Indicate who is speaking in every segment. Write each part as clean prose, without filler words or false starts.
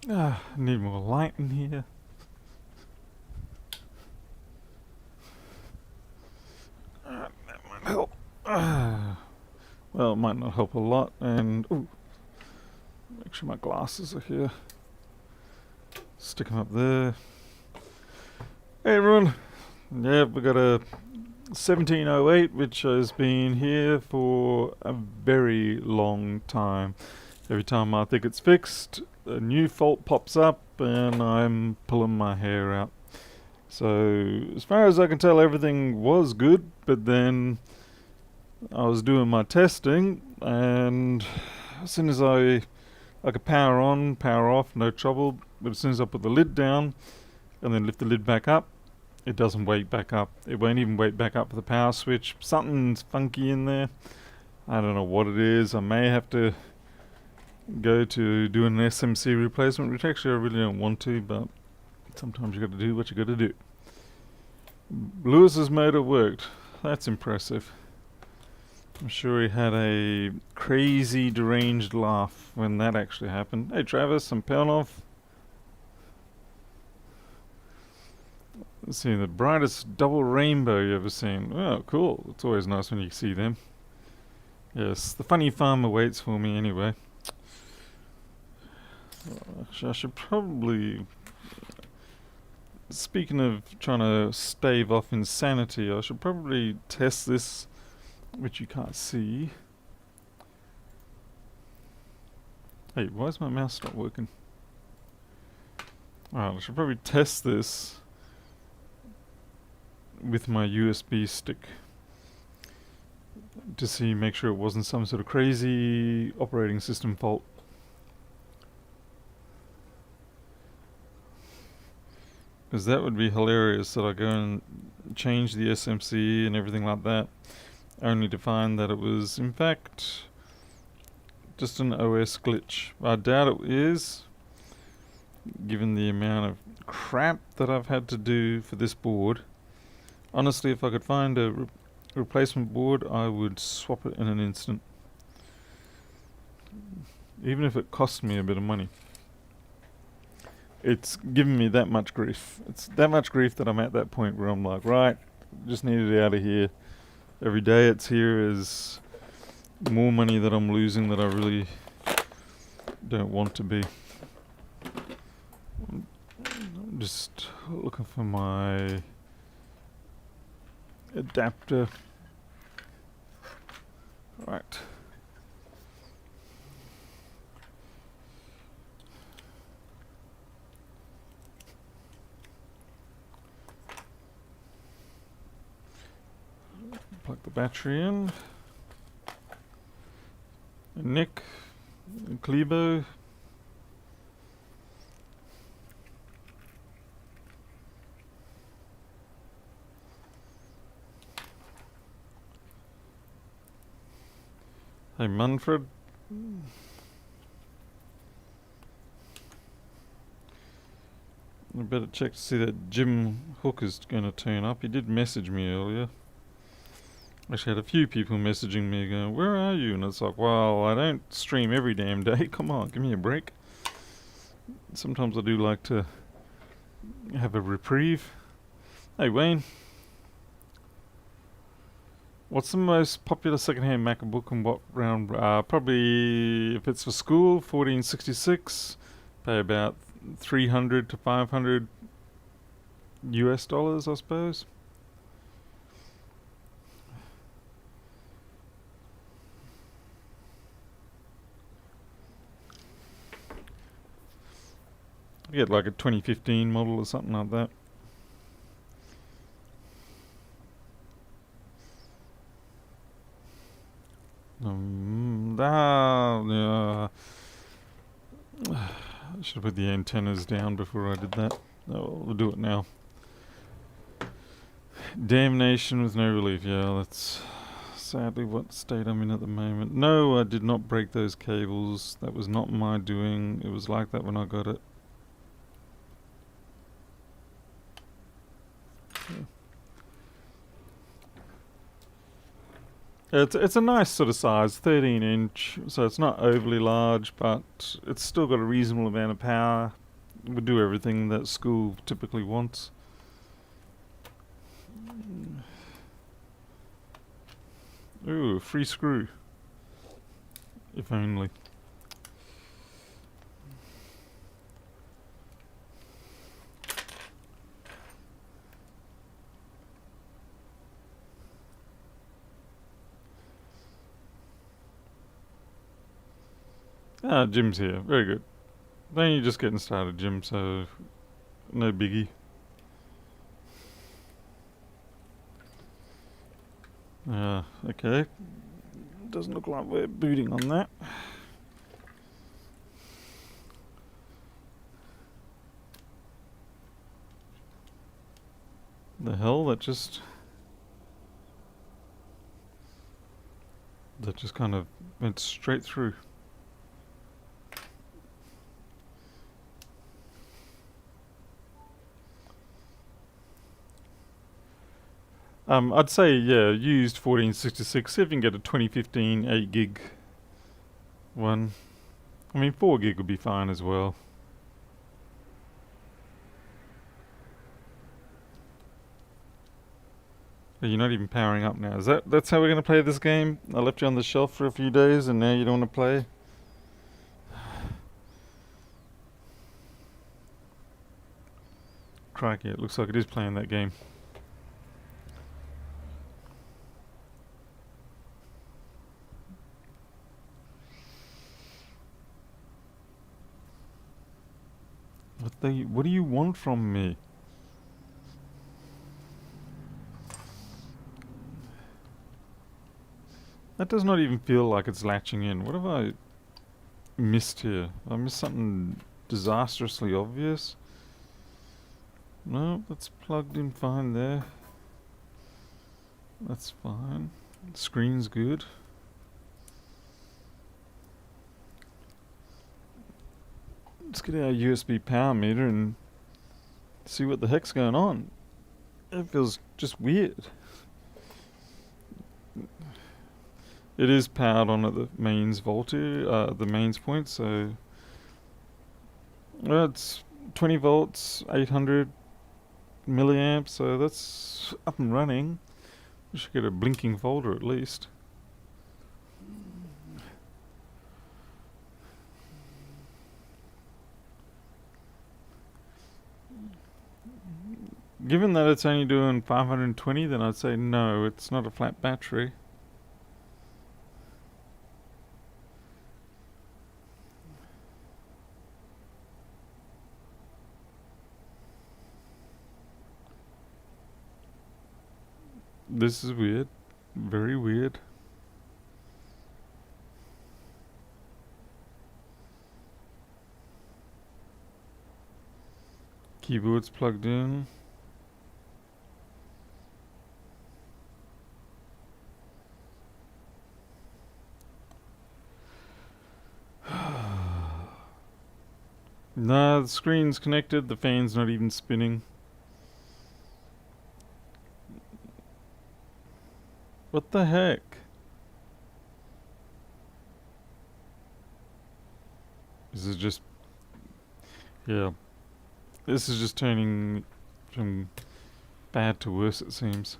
Speaker 1: I need more light in here. That might help. Well, it might not help a lot, and ooh, make sure my glasses are here. Stick them up there. Hey everyone! Yeah, we got a 1708 which has been here for a very long time. Every time I think it's fixed, a new fault pops up and I'm pulling my hair out. So as far as I can tell, everything was good, but then I was doing my testing, and as soon as I could power on, power off, no trouble, but as soon as I put the lid down and then lift the lid back up, it doesn't wake back up. It won't even wake back up for the power switch. Something's funky in there. I don't know what it is. I may have to go to do an SMC replacement, which actually I really don't want to, but sometimes you got to do what you got to do. Lewis's motor worked. That's impressive. I'm sure he had a crazy deranged laugh when that actually happened. Hey Travis, I'm Pelnoff. Let's see, the brightest double rainbow you ever seen. Oh, cool. It's always nice when you see them. Yes, the funny farmer waits for me anyway. Actually, I should probably... Speaking of trying to stave off insanity, I should probably test this, which you can't see. Hey, why is my mouse not working? Alright, I should probably test this with my USB stick to see, make sure it wasn't some sort of crazy operating system fault. Because that would be hilarious that I go and change the SMC and everything like that, only to find that it was in fact just an OS glitch. I doubt it is, given the amount of crap that I've had to do for this board. Honestly, if I could find a replacement board, I would swap it in an instant. Even if it cost me a bit of money. It's given me that much grief. It's that much grief that I'm at that point where I'm like, right, just need it out of here. Every day it's here is more money that I'm losing that I really don't want to be. I'm just looking for my adapter. Right. Plug the battery in. And Nick, and Klebo. Hey Manfred. I better check to see that Jim Hook is going to turn up. He did message me earlier. Actually had a few people messaging me going, where are you? And it's like, well, I don't stream every damn day. Come on, give me a break. Sometimes I do like to have a reprieve. Hey Wayne. What's the most popular secondhand MacBook and what round? Probably, if it's for school, 1466. Pay about 300 to 500 US dollars, I suppose. I get like a 2015 model or something like that. Yeah. I should have put the antennas down before I did that. Oh, we'll do it now. Damnation with no relief. Yeah, that's sadly what state I'm in at the moment. No, I did not break those cables. That was not my doing. It was like that when I got it. It's a nice sort of size, 13 inch, so it's not overly large, but it's still got a reasonable amount of power. It would do everything that school typically wants. Ooh, free screw. If only. Ah, Jim's here. Very good. Then you're just getting started, Jim, so no biggie. Okay. Doesn't look like we're booting on that. The hell, that just kind of went straight through. I'd say, yeah, used 1466. See if you can get a 2015 8 gig one. I mean, 4 gig would be fine as well. You're not even powering up now. That's how we're gonna play this game? I left you on the shelf for a few days and now you don't want to play? Crikey, it looks like it is playing that game. What do you want from me? That does not even feel like it's latching in. What have I missed here? I missed something disastrously obvious. No, that's plugged in fine there. That's fine. Screen's good. Let's get our USB power meter and see what the heck's going on. It feels just weird. It is powered on at the mains voltage, the mains point, so it's 20 volts, 800 milliamps, so that's up and running. We should get a blinking folder at least. Given that it's only doing 520, then I'd say no, it's not a flat battery. This is weird. Very weird. Keyboard's plugged in. Nah, the screen's connected, the fan's not even spinning. What the heck? This is just... yeah. This is just turning from bad to worse, it seems.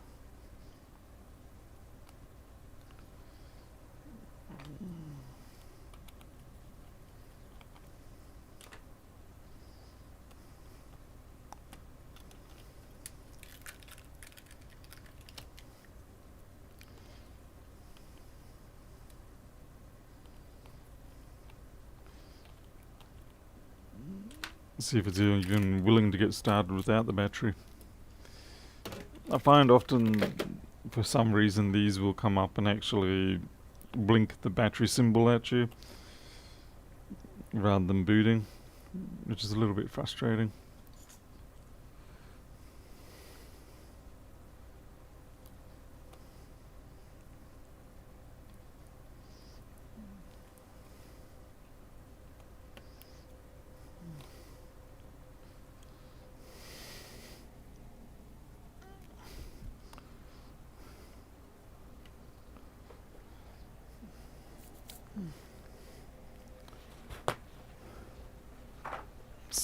Speaker 1: See if it's even willing to get started without the battery. I find often, for some reason, these will come up and actually blink the battery symbol at you rather than booting, which is a little bit frustrating.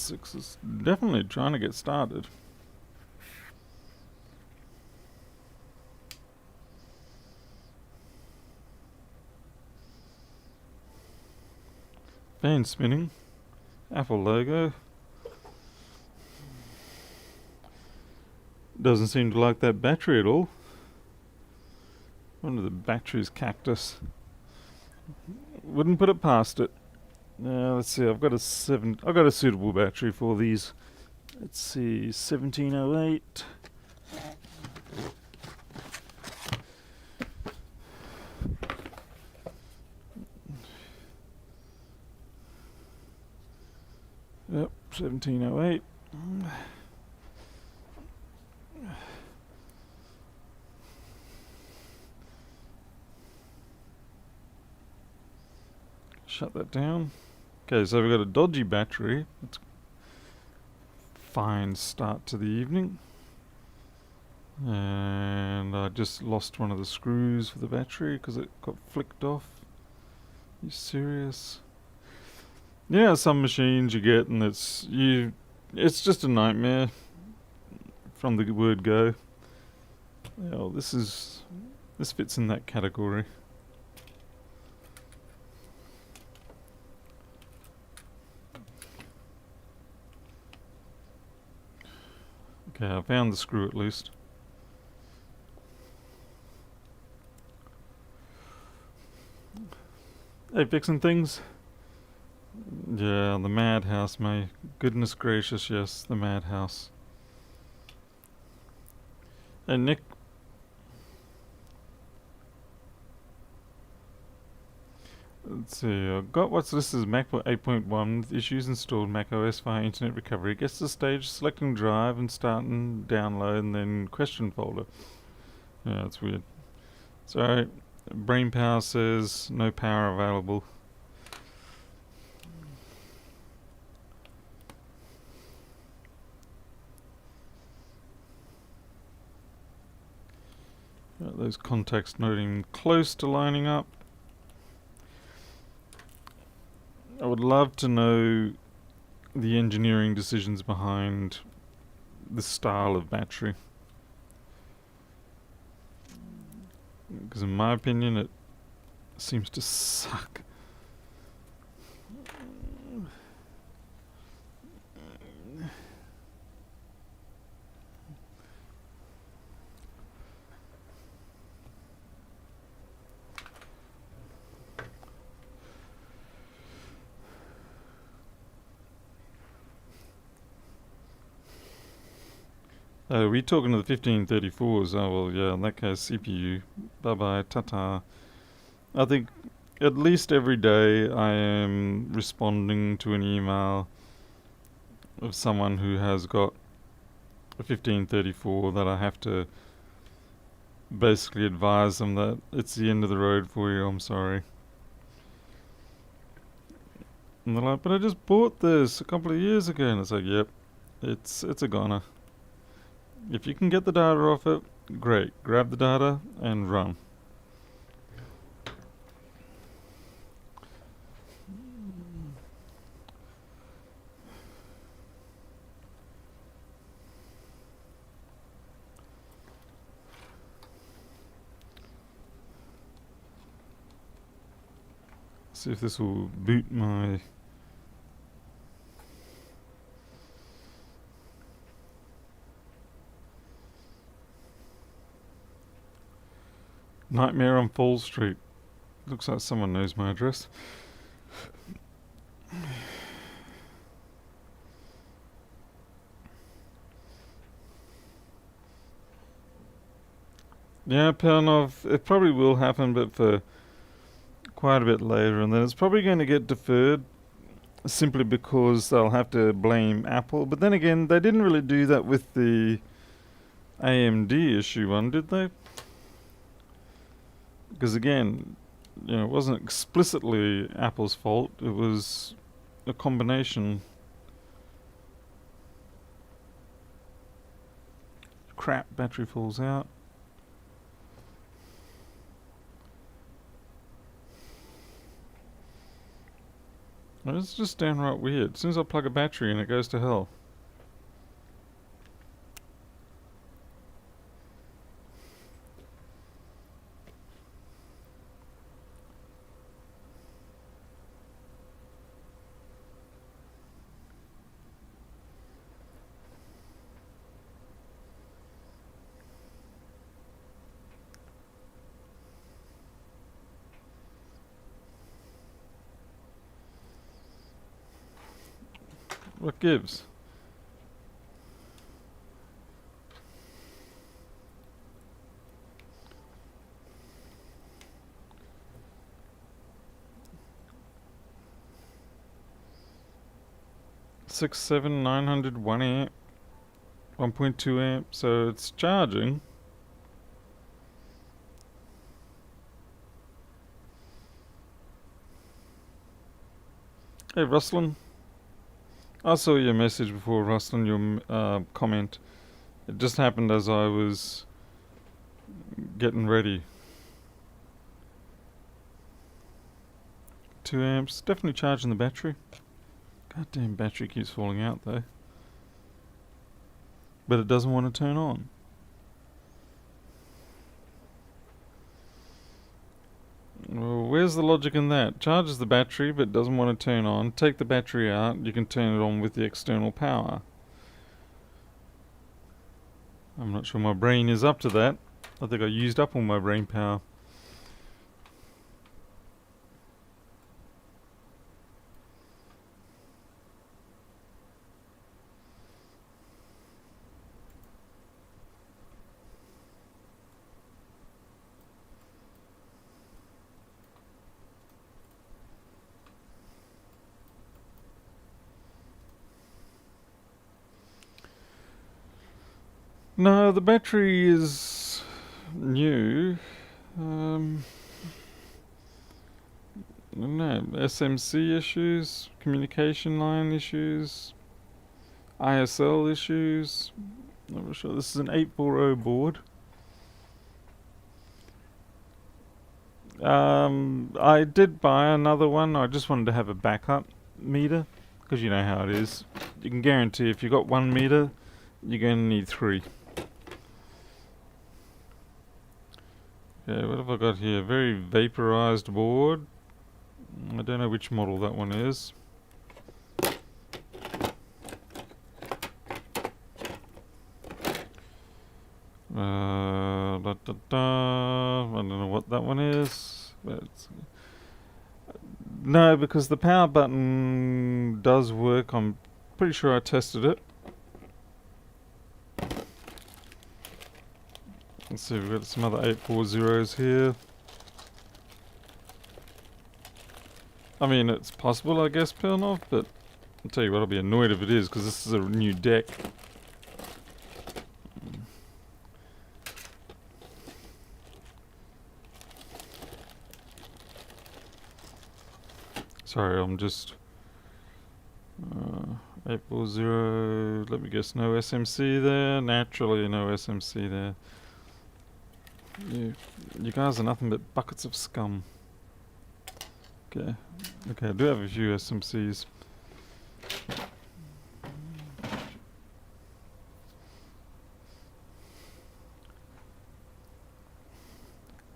Speaker 1: 6 is definitely trying to get started. Fan spinning. Apple logo. Doesn't seem to like that battery at all. Wonder the battery's cactus. Wouldn't put it past it. Let's see. I've got a suitable battery for these. Let's see, 1708. Yep, 1708. Shut that down. Okay, so we've got a dodgy battery. That's fine start to the evening. And I just lost one of the screws for the battery because it got flicked off. You serious? Yeah, some machines you get and it's just a nightmare from the word go. Well, this fits in that category. Okay, I found the screw at least. Hey, fixing things? Yeah, the Madhouse, mate. Goodness gracious, yes, the Madhouse. Hey, Nick. Let's see, I've got what's listed as MacBook 8.1 with issues installed macOS via internet recovery. Gets to the stage selecting drive and starting download and then question folder. Yeah, that's weird. Sorry, brain power says no power available. Got those contacts noting close to lining up. I would love to know the engineering decisions behind this style of battery. Because in my opinion it seems to suck. Are we talking to the 1534s? Oh, well, yeah, in that case, CPU. Bye-bye, ta-ta. I think at least every day I am responding to an email of someone who has got a 1534 that I have to basically advise them that it's the end of the road for you, I'm sorry. And they're like, but I just bought this a couple of years ago. And it's like, yep, it's a goner. If you can get the data off it, great. Grab the data and run. See if this will boot my Nightmare on Fall Street. Looks like someone knows my address. Yeah, Pelnov, it probably will happen, but for quite a bit later, and then it's probably going to get deferred simply because they'll have to blame Apple. But then again, they didn't really do that with the AMD issue one, did they? Because again, it wasn't explicitly Apple's fault. It was a combination. Crap, battery falls out. It's just downright weird. As soon as I plug a battery in, it goes to hell. What gives? Six, 7, 900, 1 amp, 1.2 amp, so it's charging. Hey, Rustlin. I saw your message before, Rustlin, your comment. It just happened as I was getting ready. 2 amps, definitely charging the battery. Goddamn battery keeps falling out though. But it doesn't want to turn on. Well, where's the logic in that? Charges the battery but doesn't want to turn on. Take the battery out, you can turn it on with the external power. I'm not sure my brain is up to that. I think I used up all my brain power. No, the battery is new. No, SMC issues, communication line issues, ISL issues. I'm not sure. This is an 840 board. I did buy another one. I just wanted to have a backup meter because you know how it is. You can guarantee if you got 1 meter, you're going to need 3. Okay, what have I got here? Very vaporized board. I don't know which model that one is. I don't know what that one is. But no, because the power button does work. I'm pretty sure I tested it. Let's see, we've got some other 840s here. I mean, it's possible, I guess, Pilnov, but I'll tell you what, I'll be annoyed if it is, because this is a new deck. Sorry, I'm just... 840, let me guess, no SMC there. Naturally, no SMC there. You guys are nothing but buckets of scum. Okay, I do have a few SMCs.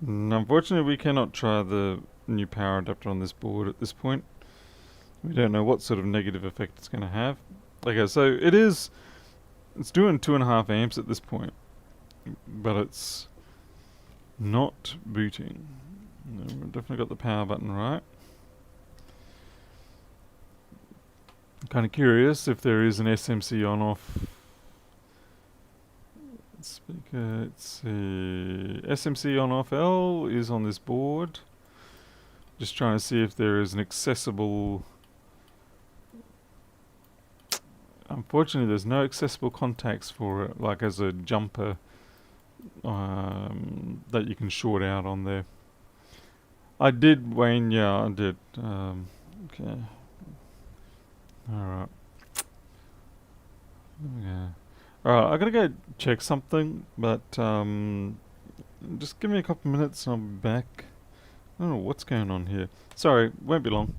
Speaker 1: Unfortunately, we cannot try the new power adapter on this board at this point. We don't know what sort of negative effect it's going to have. Okay, so it's doing 2.5 amps at this point, but it's not booting. No, we've definitely got the power button right. I'm kind of curious if there is an SMC on-off speaker. Let's see. SMC on-off L is on this board. Just trying to see if there is an accessible... Unfortunately, there's no accessible contacts for it, like as a jumper that you can short out on there. I did, Wayne, yeah, I did. Okay. Alright. Yeah. Alright, I gotta go check something, but just give me a couple minutes and I'll be back. I don't know what's going on here. Sorry, won't be long.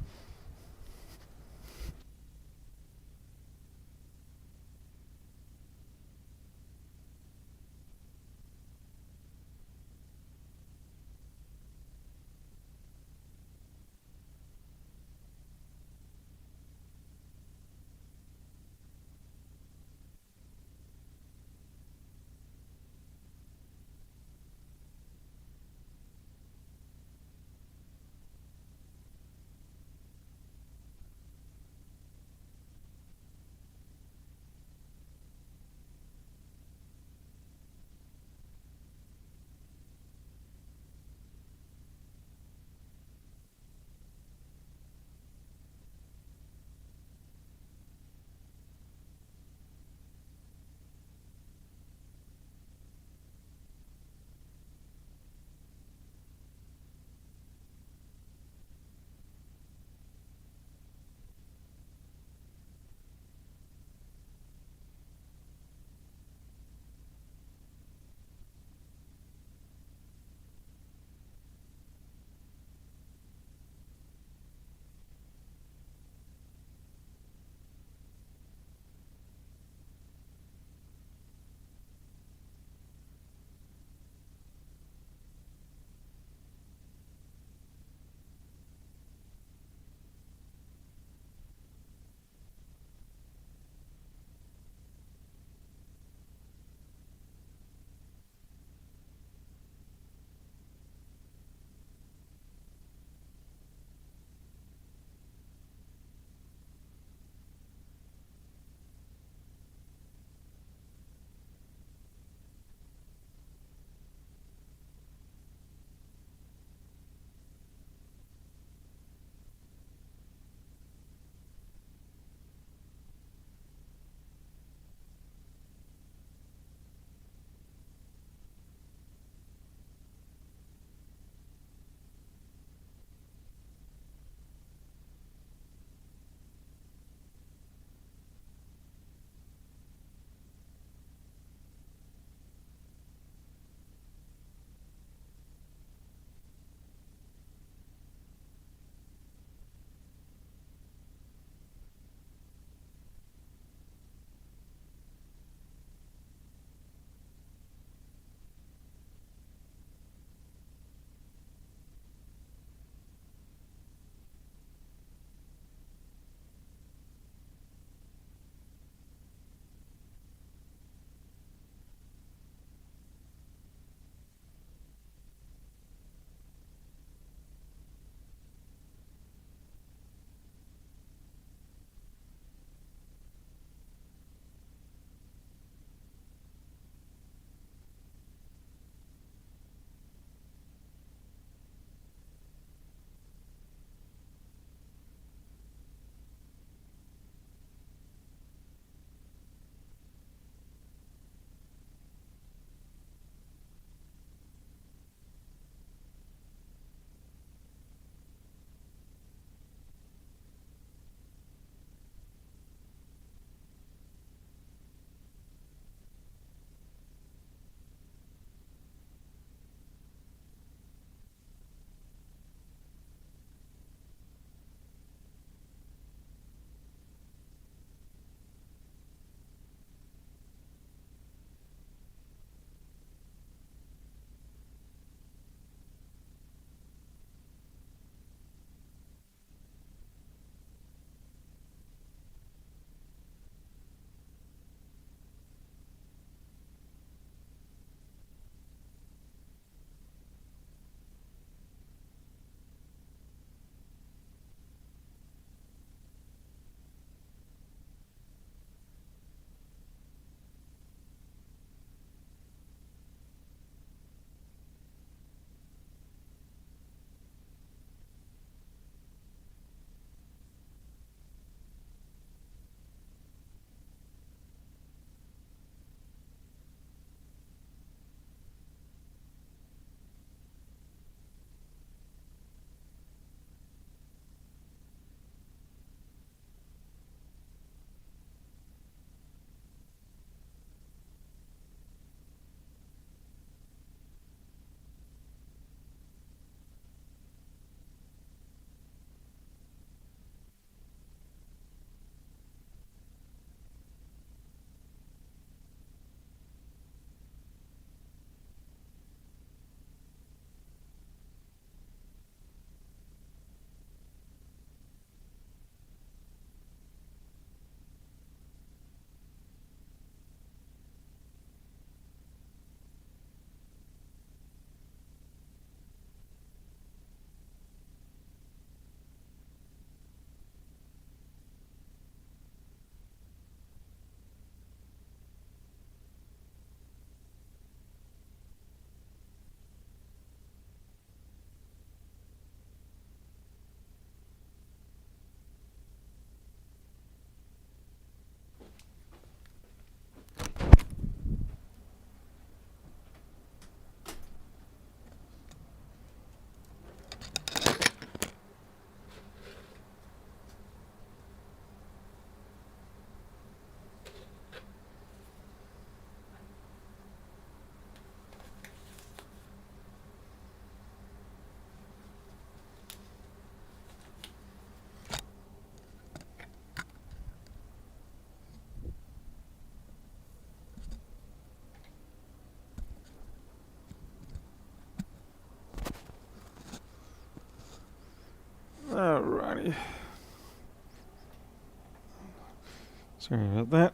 Speaker 1: Sorry about that.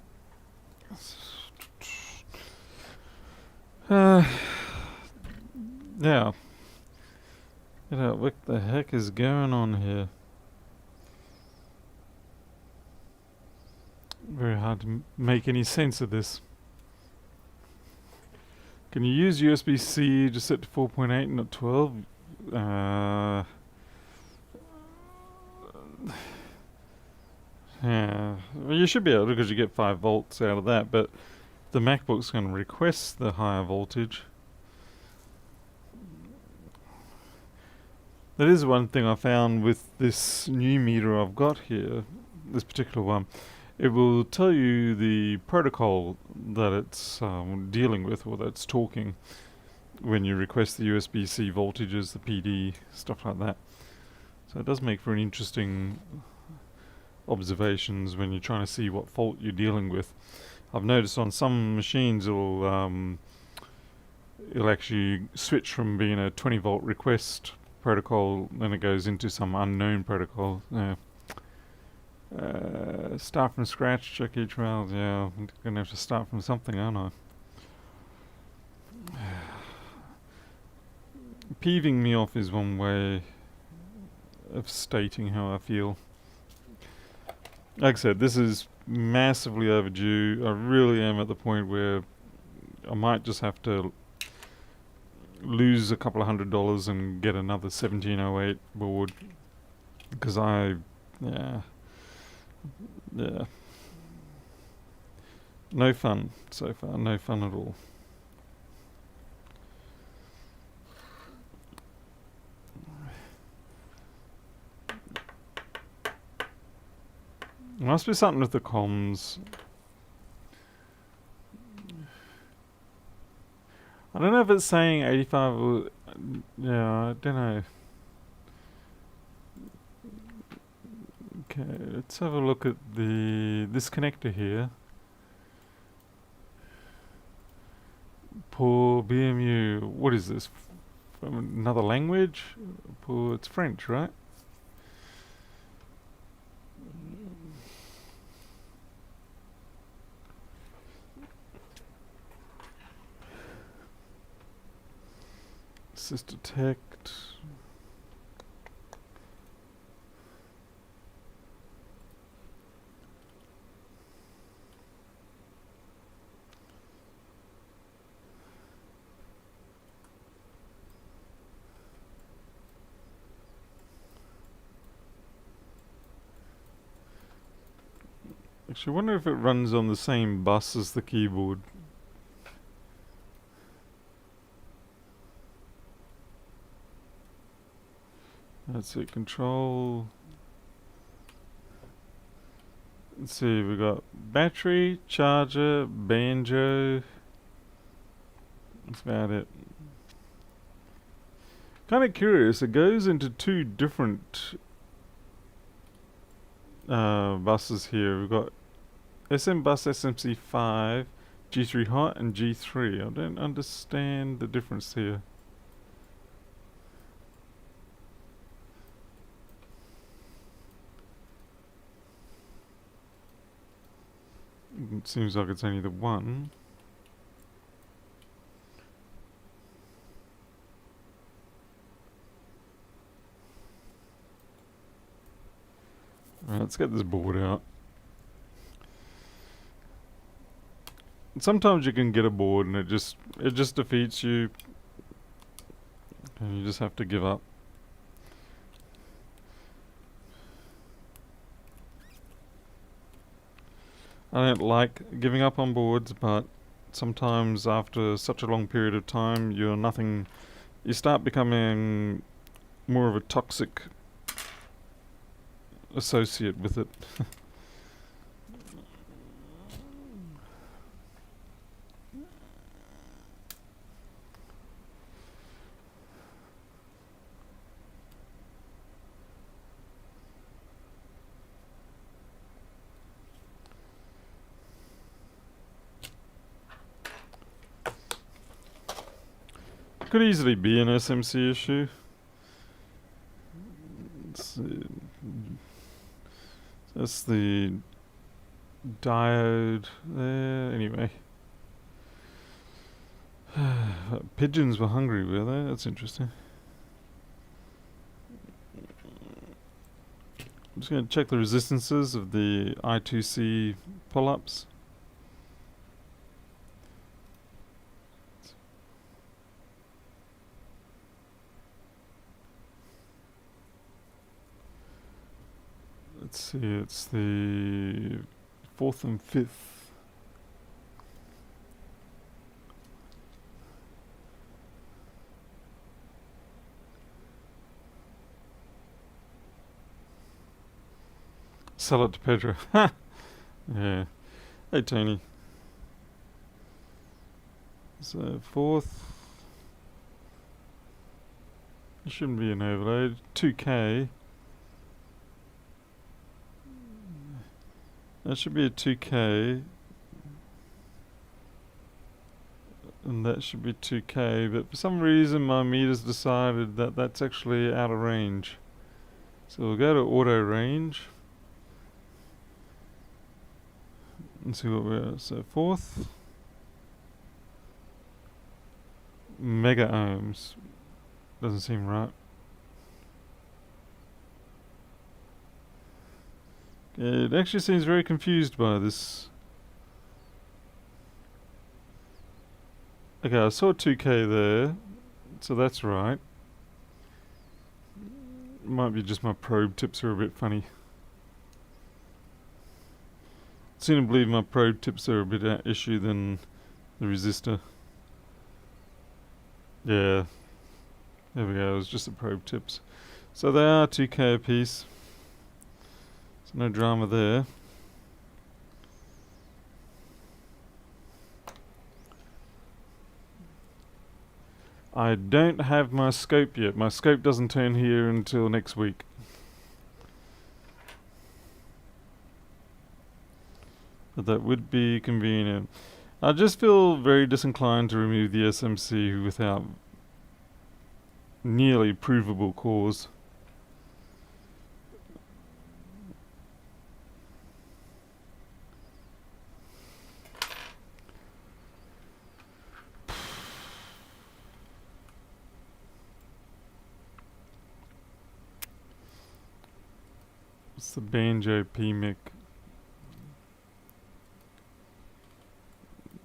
Speaker 1: Yeah. What the heck is going on here? Very hard to make any sense of this. Can you use USB-C to set to 4.8 not 12? Yeah, well, you should be able to because you get 5 volts out of that, but the MacBook's going to request the higher voltage. That is one thing I found with this new meter I've got here, this particular one. It will tell you the protocol that it's dealing with, or that's talking, when you request the USB-C voltages, the PD, stuff like that. So it does make for an interesting observations when you're trying to see what fault you're dealing with. I've noticed on some machines it'll actually switch from being a 20 volt request protocol, then it goes into some unknown protocol. Start from scratch, check each round. Yeah, I'm gonna have to start from something, aren't I? Peeving me off is one way of stating how I feel. Like I said, this is massively overdue. I really am at the point where I might just have to lose a couple of $100 and get another 1708 board, because yeah, no fun so far, no fun at all. Must be something with the comms. I don't know if it's saying 85 or... yeah, I don't know. Okay, let's have a look at this connector here. Pour BMU. What is this? From another language? Pour, it's French, right? Assist detect. Actually, I wonder if it runs on the same bus as the keyboard. That's it, control. Let's see, we got battery, charger, banjo. That's about it. Kind of curious, it goes into 2 different buses here. We've got SM bus SMC5, G3 hot, and G3. I don't understand the difference here. It seems like it's only the one. Right, let's get this board out. Sometimes you can get a board and it just defeats you, and you just have to give up. I don't like giving up on boards, but sometimes after such a long period of time, you start becoming more of a toxic associate with it. Could easily be an SMC issue. Let's see. That's the diode there. Anyway. Pigeons were hungry, were they? That's interesting. I'm just going to check the resistances of the I2C pull-ups. Let's see, it's the 4th and 5th. Sell it to Pedro. Yeah. Hey, Tony. So, 4th. It shouldn't be an overload. 2K. That should be a 2K. And that should be 2K. But for some reason, my meter's decided that that's actually out of range. So, we'll go to auto range. And see what we're at. So 4th. Mega ohms. Doesn't seem right. It actually seems very confused by this. Okay, I saw 2K there. So that's right. Might be just my probe tips are a bit funny. Seem to believe my probe tips are a bit at issue than the resistor. Yeah. There we go, it was just the probe tips. So they are 2K a piece. So no drama there. I don't have my scope yet. My scope doesn't turn here until next week. But that would be convenient. I just feel very disinclined to remove the SMC without nearly provable cause. It's the Banjo PMIC.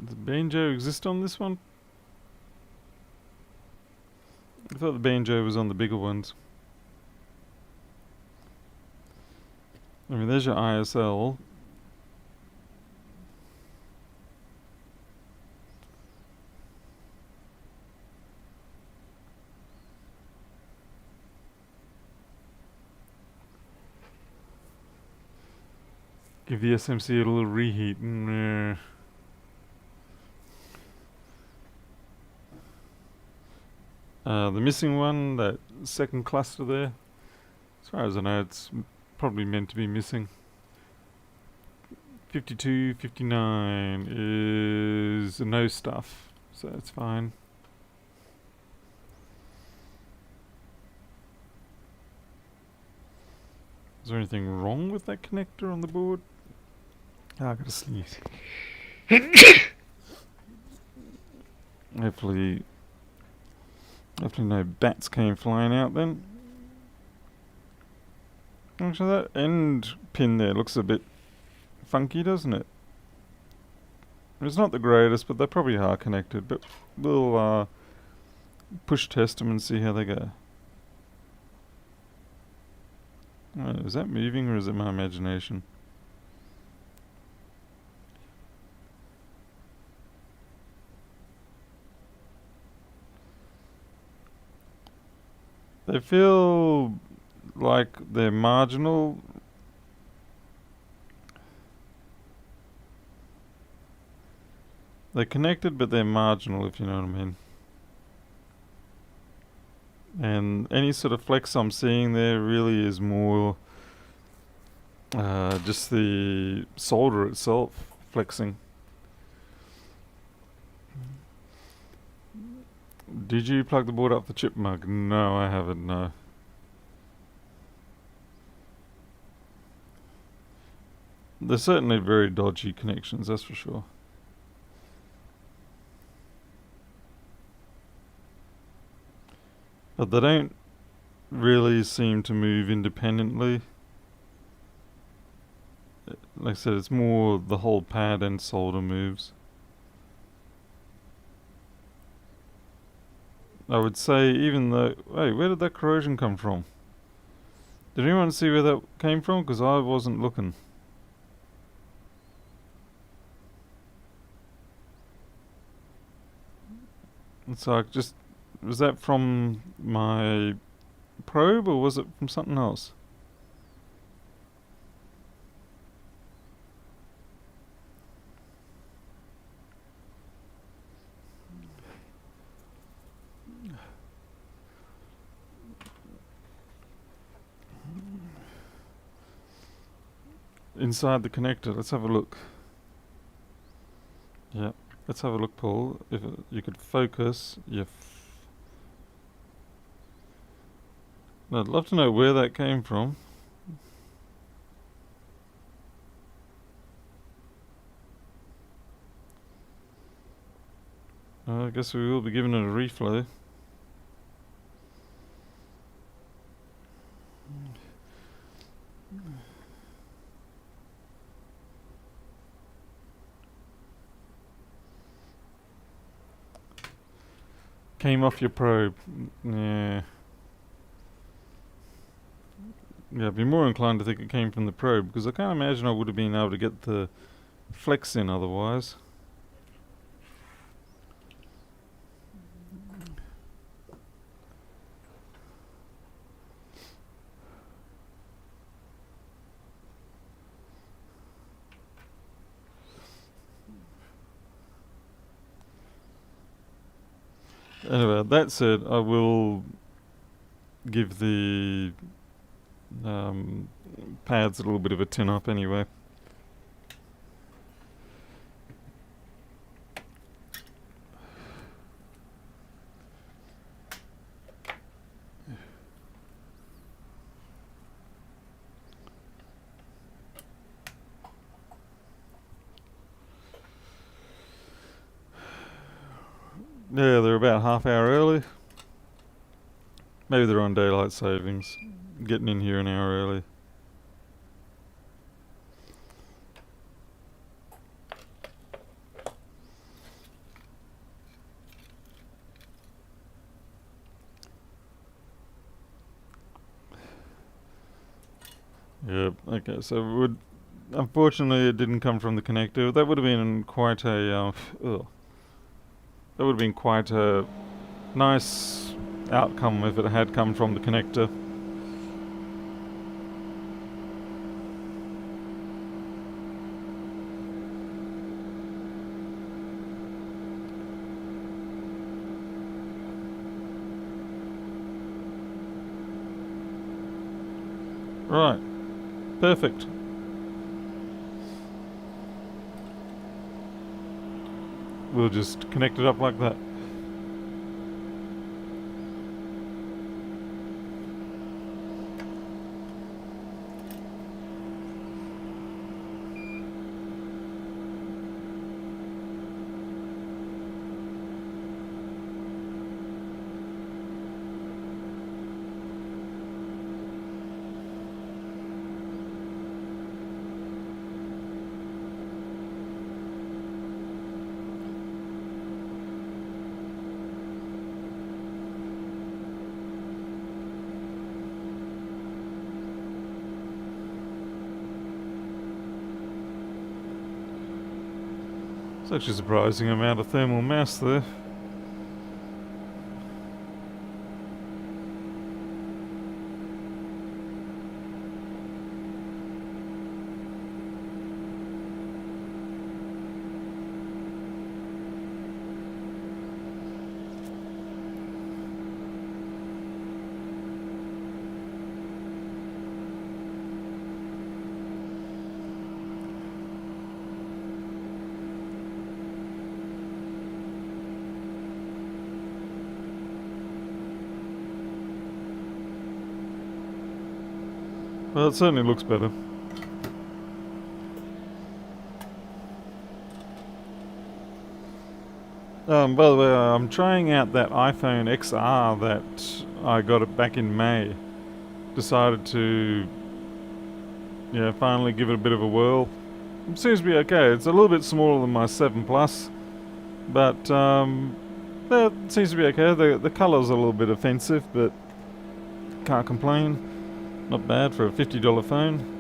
Speaker 1: Does Banjo exist on this one? I thought the Banjo was on the bigger ones. I mean, there's your ISL. Give the SMC a little reheat. The missing one, that second cluster there, as far as I know, it's probably meant to be missing. 52, 59 is no stuff, so it's fine. Is there anything wrong with that connector on the board? I gotta sneeze. Hopefully no bats came flying out then. Actually, that end pin there looks a bit funky, doesn't it? It's not the greatest, but they probably are connected. But we'll push test them and see how they go. Is that moving or is it my imagination? They feel like they're marginal. They're connected, but they're marginal, if you know what I mean. And any sort of flex I'm seeing there really is more just the solder itself flexing. Did you plug the board up the chip mug? No, I haven't, no. They're certainly very dodgy connections, that's for sure. But they don't really seem to move independently. Like I said, it's more the whole pad and solder moves. I would say, even though... Hey, where did that corrosion come from? Did anyone see where that came from? Because I wasn't looking. It's like just... Was that from my probe, or was it from something else? Inside the connector, let's have a look. Yeah, let's have a look, Paul. If you could focus. I'd love to know where that came from. I guess we will be giving it a reflow. Came off your probe. Yeah. Yeah, I'd be more inclined to think it came from the probe, because I can't imagine I would have been able to get the flex in otherwise. Anyway, that said, I will give the pads a little bit of a tin up anyway. Yeah, they're about half hour early. Maybe they're on daylight savings. Getting in here an hour early. Yep, okay, so unfortunately it didn't come from the connector. That would have been quite a, that would have been quite a nice outcome if it had come from the connector. Right, perfect. We'll just connect it up like that. It's actually a surprising amount of thermal mass there. Well, it certainly looks better. By the way, I'm trying out that iPhone XR that I got it back in May. Decided to, yeah, finally give it a bit of a whirl. It seems to be okay. It's a little bit smaller than my 7 Plus, but yeah, it seems to be okay. The colour's a little bit offensive, but can't complain. Not bad for a $50 phone.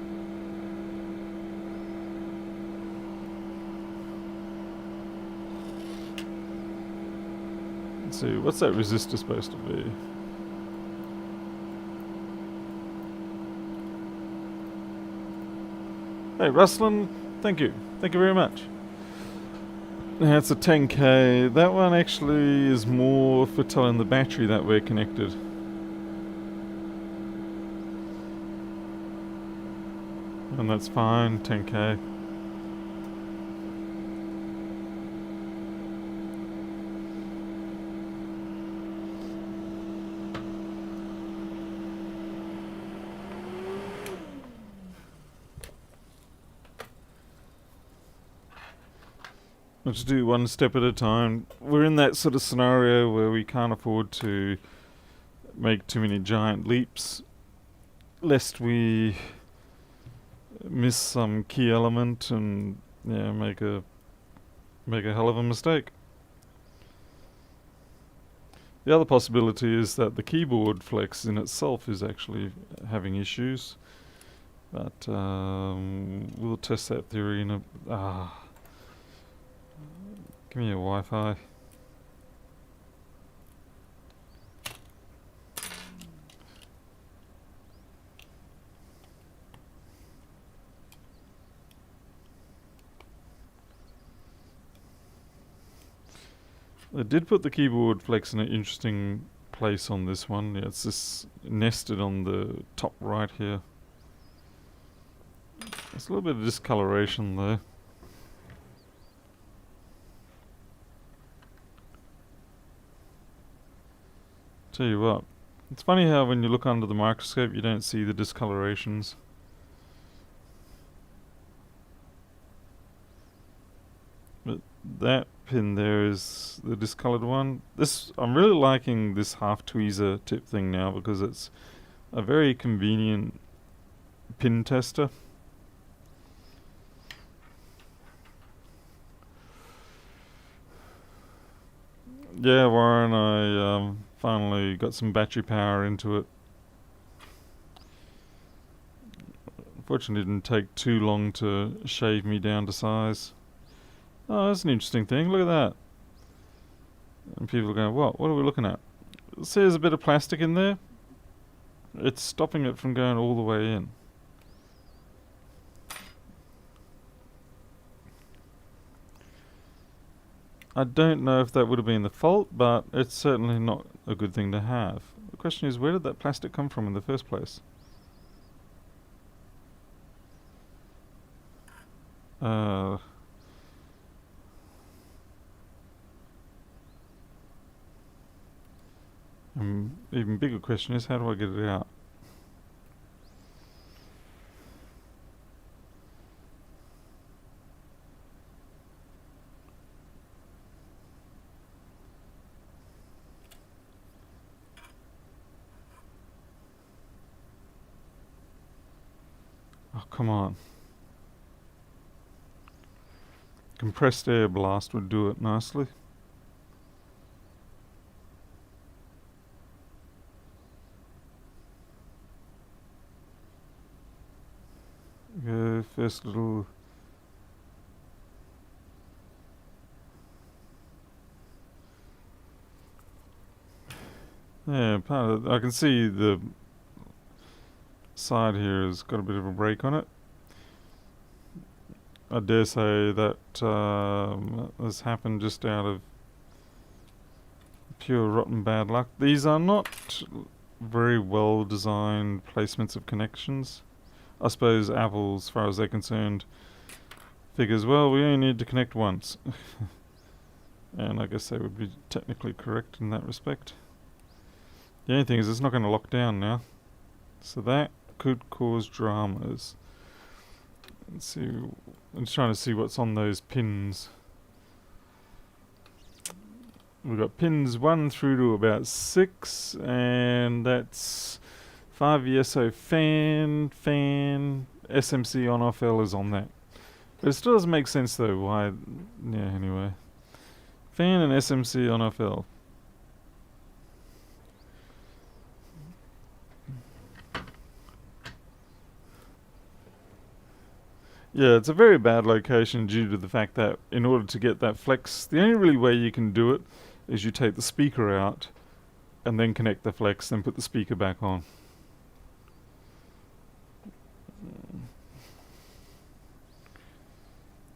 Speaker 1: Let's see, what's that resistor supposed to be? Hey, Rustlin, thank you. Thank you very much. Now it's a 10K. That one actually is more for telling the battery that we're connected. And that's fine, 10K. Let's do one step at a time. We're in that sort of scenario where we can't afford to make too many giant leaps, lest we miss some key element and make a hell of a mistake. The other possibility is that the keyboard flex in itself is actually having issues, but we'll test that theory in a. Give me your Wi-Fi. I did put the keyboard flex in an interesting place on this one. Yeah, it's just nested on the top right here. There's a little bit of discoloration there. Tell you what, it's funny how when you look under the microscope you don't see the discolorations. But that pin there is the discolored one. I'm really liking this half tweezer tip thing now because it's a very convenient pin tester. Yeah, Warren, I finally got some battery power into it. Unfortunately, it didn't take too long to shave me down to size. Oh, that's an interesting thing. Look at that. And people are going, what? What are we looking at? See, there's a bit of plastic in there. It's stopping it from going all the way in. I don't know if that would have been the fault, but it's certainly not a good thing to have. The question is, where did that plastic come from in the first place? An even bigger question is, how do I get it out? Oh, come on. Compressed air blast would do it nicely. First little... Yeah, part of I can see the side here has got a bit of a break on it. I dare say that has happened just out of pure rotten bad luck. These are not very well designed placements of connections. I suppose Apple, as far as they're concerned, figures, well, we only need to connect once. And I guess they would be technically correct in that respect. The only thing is it's not going to lock down now. So that could cause dramas. Let's see. I'm just trying to see what's on those pins. we've got pins 1 through to about 6, and that's 5 VSO fan, SMC on off L is on that. But it still doesn't make sense though, why, yeah, anyway. Fan and SMC on off L. Yeah, it's a very bad location due to the fact that in order to get that flex, the only really way you can do it is you take the speaker out and then connect the flex, then put the speaker back on.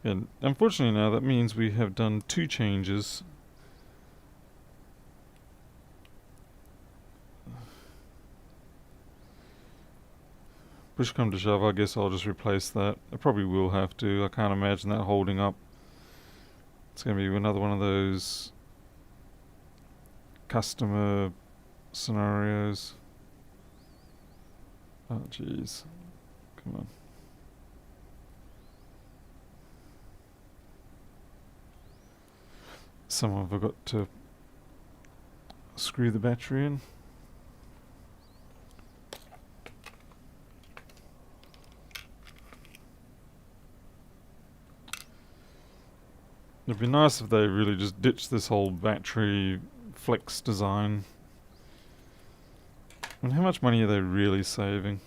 Speaker 1: And unfortunately now that means we have done 2 changes. Push come to shove, I guess I'll just replace that. I probably will have to. I can't imagine that holding up. It's going to be another one of those customer scenarios. Oh jeez. Come on. Someone forgot to screw the battery in. It'd be nice if they really just ditched this whole battery flex design. And how much money are they really saving?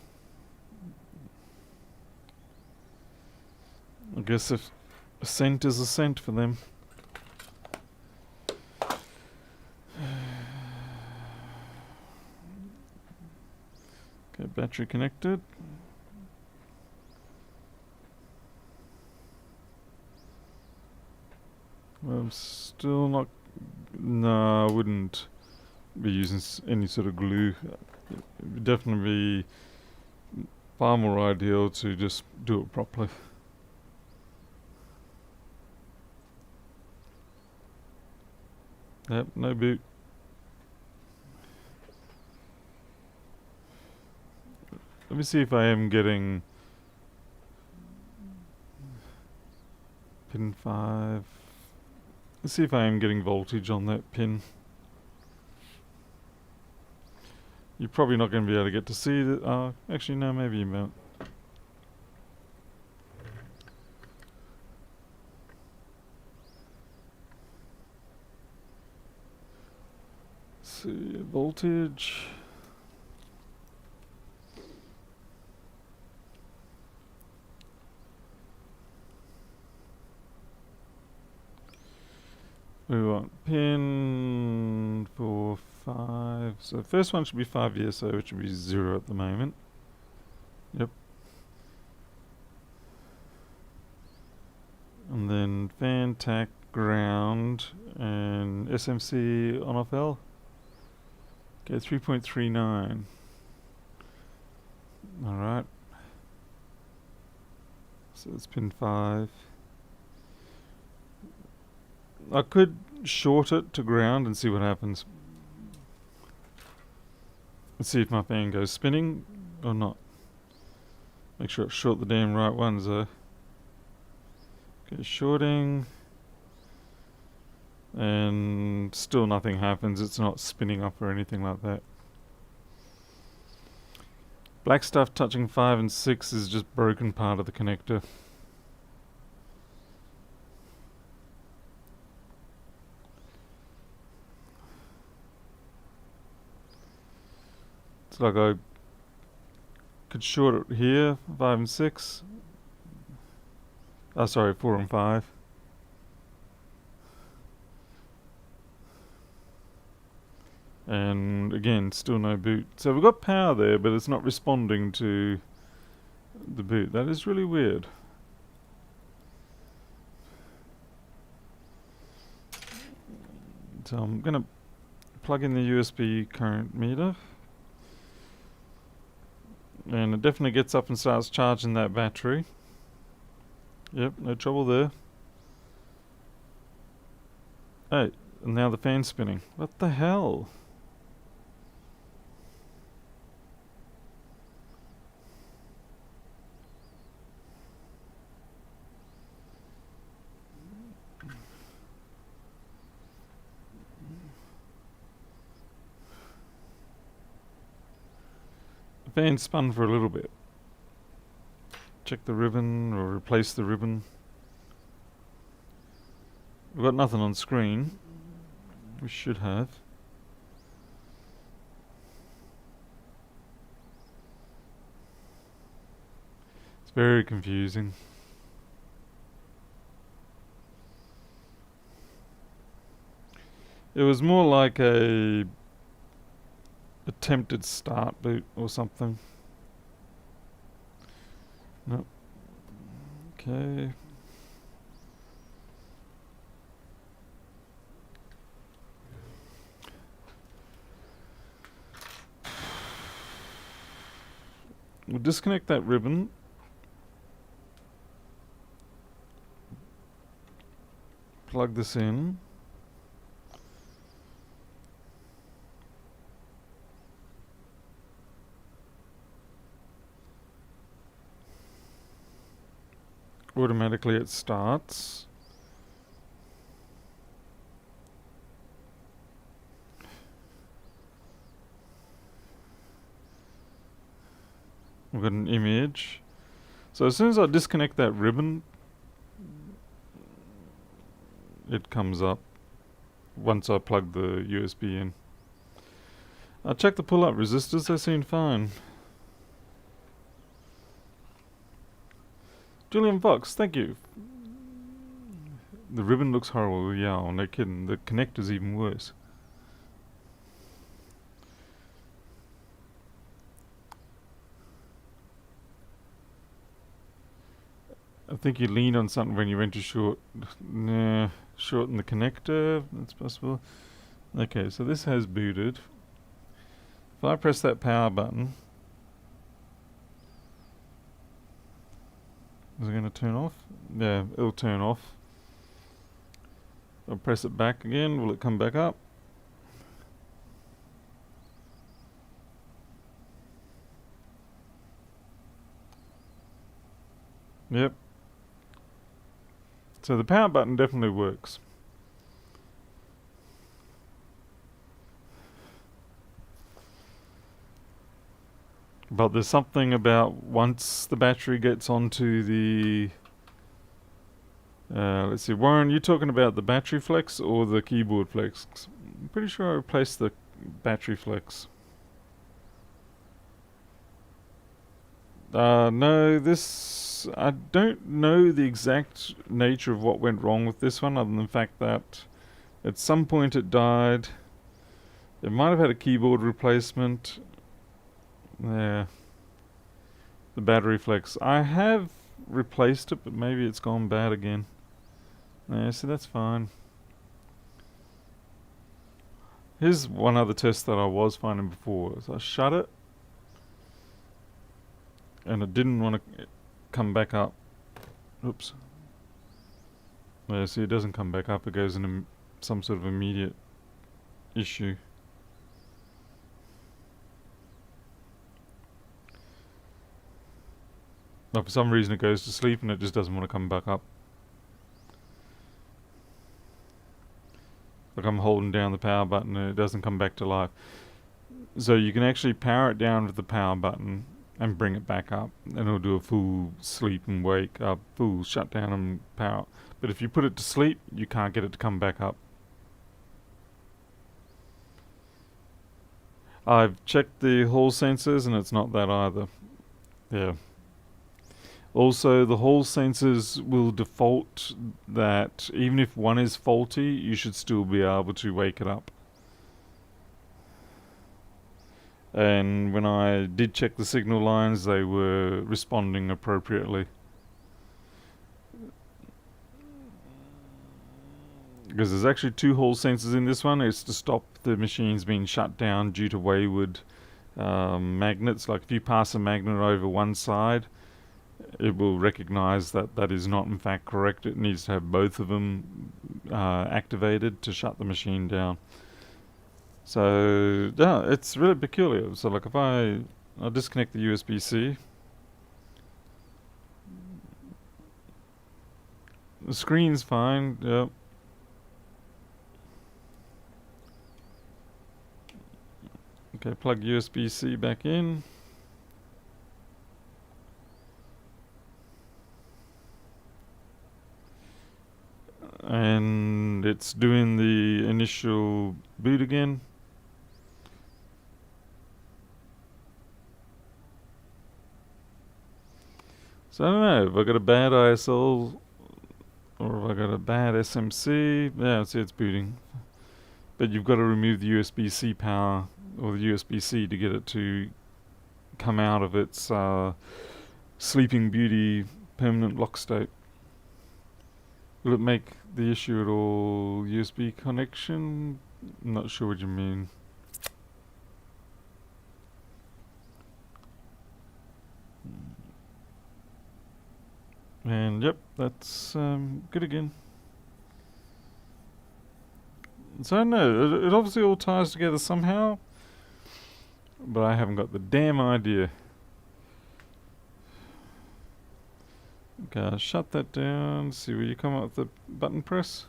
Speaker 1: I guess if a cent is a cent for them. Okay, battery connected. I'm still not... No, I wouldn't be using any sort of glue. It would definitely be far more ideal to just do it properly. Yep, no boot. Let me see if I am getting pin 5. Let's see if I am getting voltage on that pin. You're probably not going to be able to get to see that. Actually, no, maybe you won't. See, voltage. We want pin 4, 5. So first one should be 5 VSO, which should be 0 at the moment. Yep. And then fan, tack, ground, and SMC on off L. Okay, 3.39. Alright. So it's pin 5. I could short it to ground and see what happens. Let's see if my fan goes spinning or not. Make sure it's short the damn right ones though. Okay, shorting. And still nothing happens. It's not spinning up or anything like that. Black stuff touching 5 and 6 is just broken part of the connector. It's like I could short it here, 5 and 6. Oh, sorry, 4 and 5. And again, still no boot. So we've got power there, but it's not responding to the boot. That is really weird. So I'm going to plug in the USB current meter. And it definitely gets up and starts charging that battery. Yep, no trouble there. Hey, and now the fan's spinning. What the hell? fan spun for a little bit. Check the ribbon or replace the ribbon. We've got nothing on screen. We should have. It's very confusing. It was more like a attempted start boot or something. Nope. Okay. We'll disconnect that ribbon. Plug this in. Automatically it starts. We've got an image. So as soon as I disconnect that ribbon, it comes up once I plug the USB in. I checked the pull-up resistors, they seem fine. Julian Fox, thank you. The ribbon looks horrible, yeah, no kidding. The connector's even worse. I think you lean on something when you went to shorten the connector, that's possible. Okay, so this has booted. If I press that power button, is it going to turn off? Yeah, it'll turn off. I'll press it back again, will it come back up? Yep. So the power button definitely works. But there's something about once the battery gets onto the... let's see, Warren, you talking about the battery flex or the keyboard flex? I'm pretty sure I replaced the battery flex. No, this... I don't know the exact nature of what went wrong with this one, other than the fact that at some point it died. It might have had a keyboard replacement. Yeah. The battery flex. I have replaced it, but maybe it's gone bad again. Yeah, so that's fine. Here's one other test that I was finding before. So I shut it, and it didn't want to come back up. Oops. Yeah, see, it doesn't come back up. It goes into some sort of immediate issue. Now, for some reason it goes to sleep and it just doesn't want to come back up. Like I'm holding down the power button and it doesn't come back to life. So you can actually power it down with the power button and bring it back up, and it'll do a full sleep and wake up, full shutdown and power. But if you put it to sleep, you can't get it to come back up. I've checked the hall sensors and it's not that either. Yeah. Also, the hall sensors will default that even if one is faulty, you should still be able to wake it up. And when I did check the signal lines, they were responding appropriately. Because there's actually two hall sensors in this one. It's to stop the machines being shut down due to wayward magnets. Like if you pass a magnet over one side, it will recognize that that is not in fact correct. It needs to have both of them activated to shut the machine down. So yeah, it's really peculiar. So like if I'll disconnect the USB-C. The screen's fine, yep. Okay, plug USB-C back in. it's doing the initial boot again. So I don't know, have I got a bad ISL or have I got a bad SMC? Yeah, see, it's booting. But you've got to remove the USB-C power or the USB-C to get it to come out of its Sleeping Beauty permanent lock state. Will it make the issue at all USB connection? I'm not sure what you mean. And yep, that's good again. So I don't know, it obviously all ties together somehow, but I haven't got the damn idea. Okay, I'll shut that down. See where you come up with the button press.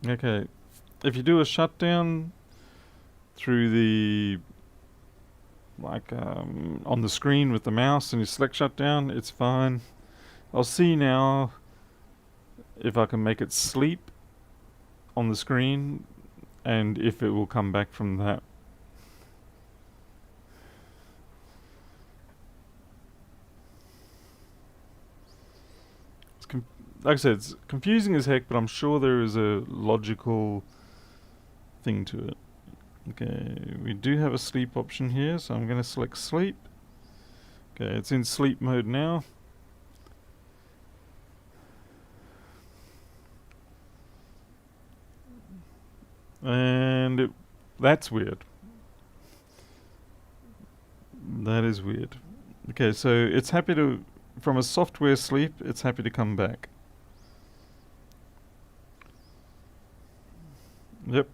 Speaker 1: Okay, if you do a shutdown through the on the screen with the mouse and you select shutdown, it's fine. I'll see now if I can make it sleep on the screen and if it will come back from that. Like I said, it's confusing as heck, but I'm sure there is a logical thing to it. Okay, we do have a sleep option here, so I'm going to select sleep. Okay, it's in sleep mode now. And that's weird. That is weird. Okay, so it's happy to, from a software sleep, it's happy to come back. Yep.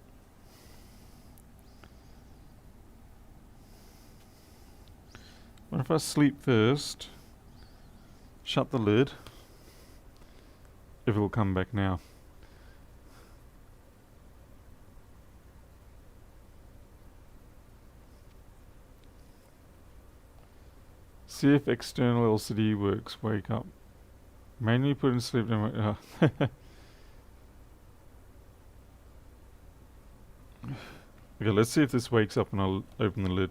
Speaker 1: What if I sleep first, shut the lid, if it will come back now. See if external LCD works, wake up. Manually put in sleep, okay, let's see if this wakes up and I'll open the lid.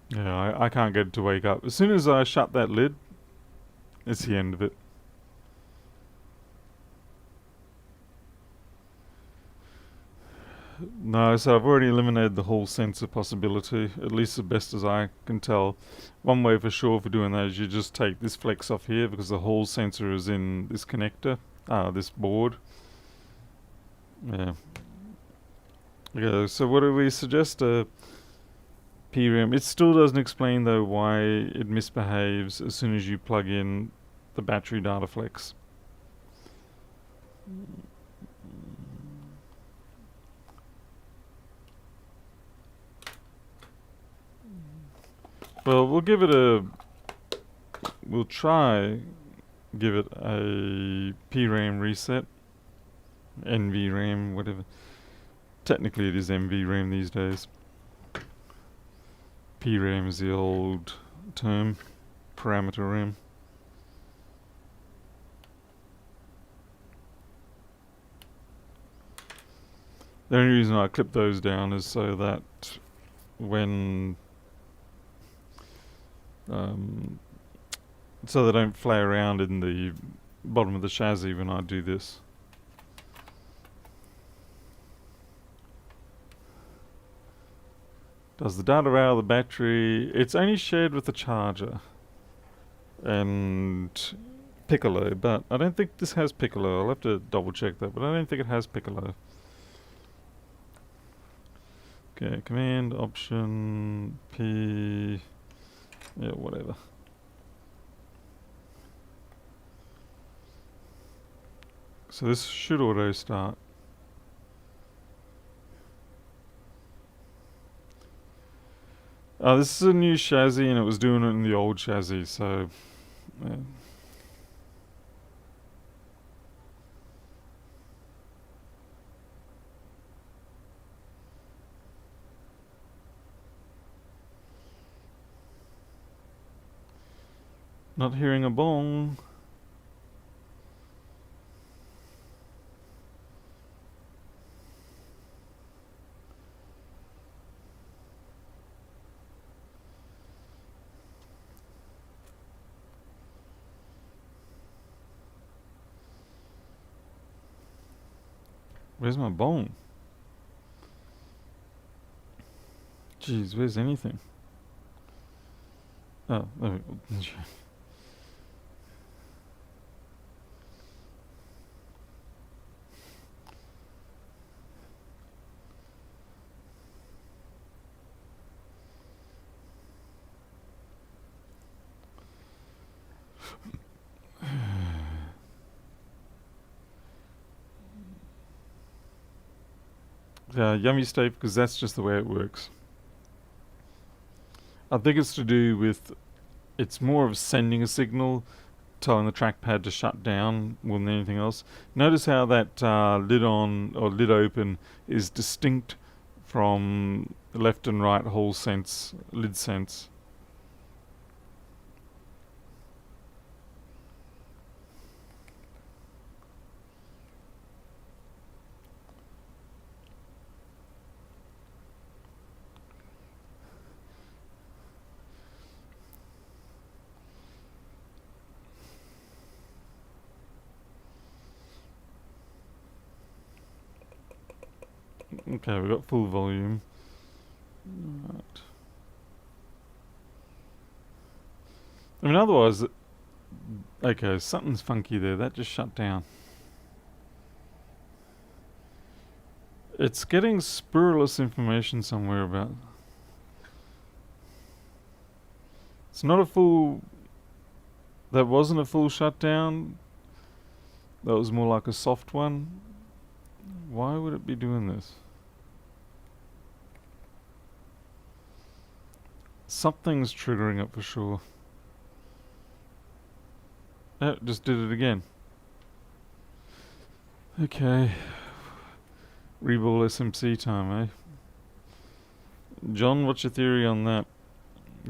Speaker 1: Yeah, I can't get it to wake up. As soon as I shut that lid, it's the end of it. No, so I've already eliminated the hall sensor possibility, at least the best as I can tell. One way for sure for doing that is you just take this flex off here because the hall sensor is in this connector, this board. Yeah. Okay, so what do we suggest? PRAM. It still doesn't explain though why it misbehaves as soon as you plug in the battery data flex. Well, we'll try give it a PRAM reset, NVRAM, whatever. Technically it is NVRAM these days. PRAM is the old term, parameter RAM. The only reason I clip those down is so that when so they don't fly around in the bottom of the chassis when I do this. Does the data out of the battery? It's only shared with the charger and Piccolo, but I don't think this has Piccolo. I'll have to double check that, but I don't think it has Piccolo. Okay, command, option, P, yeah, whatever. So this should auto start. This is a new chassis and it was doing it in the old chassis, so... Not hearing a bong. Where's my bong? Jeez, where's anything? Oh, there we go. Yeah, yummy state, because that's just the way it works. I think it's to do with, it's more of sending a signal, telling the trackpad to shut down more than anything else. Notice how that lid on or lid open is distinct from left and right hole sense, lid sense. Okay, we've got full volume. Right. I mean, otherwise, okay, something's funky there. That just shut down. It's getting spurious information somewhere about. It's not a full. That wasn't a full shutdown. That was more like a soft one. Why would it be doing this? Something's triggering it for sure. Oh, just did it again. Okay. Reball SMC time, eh? John, what's your theory on that?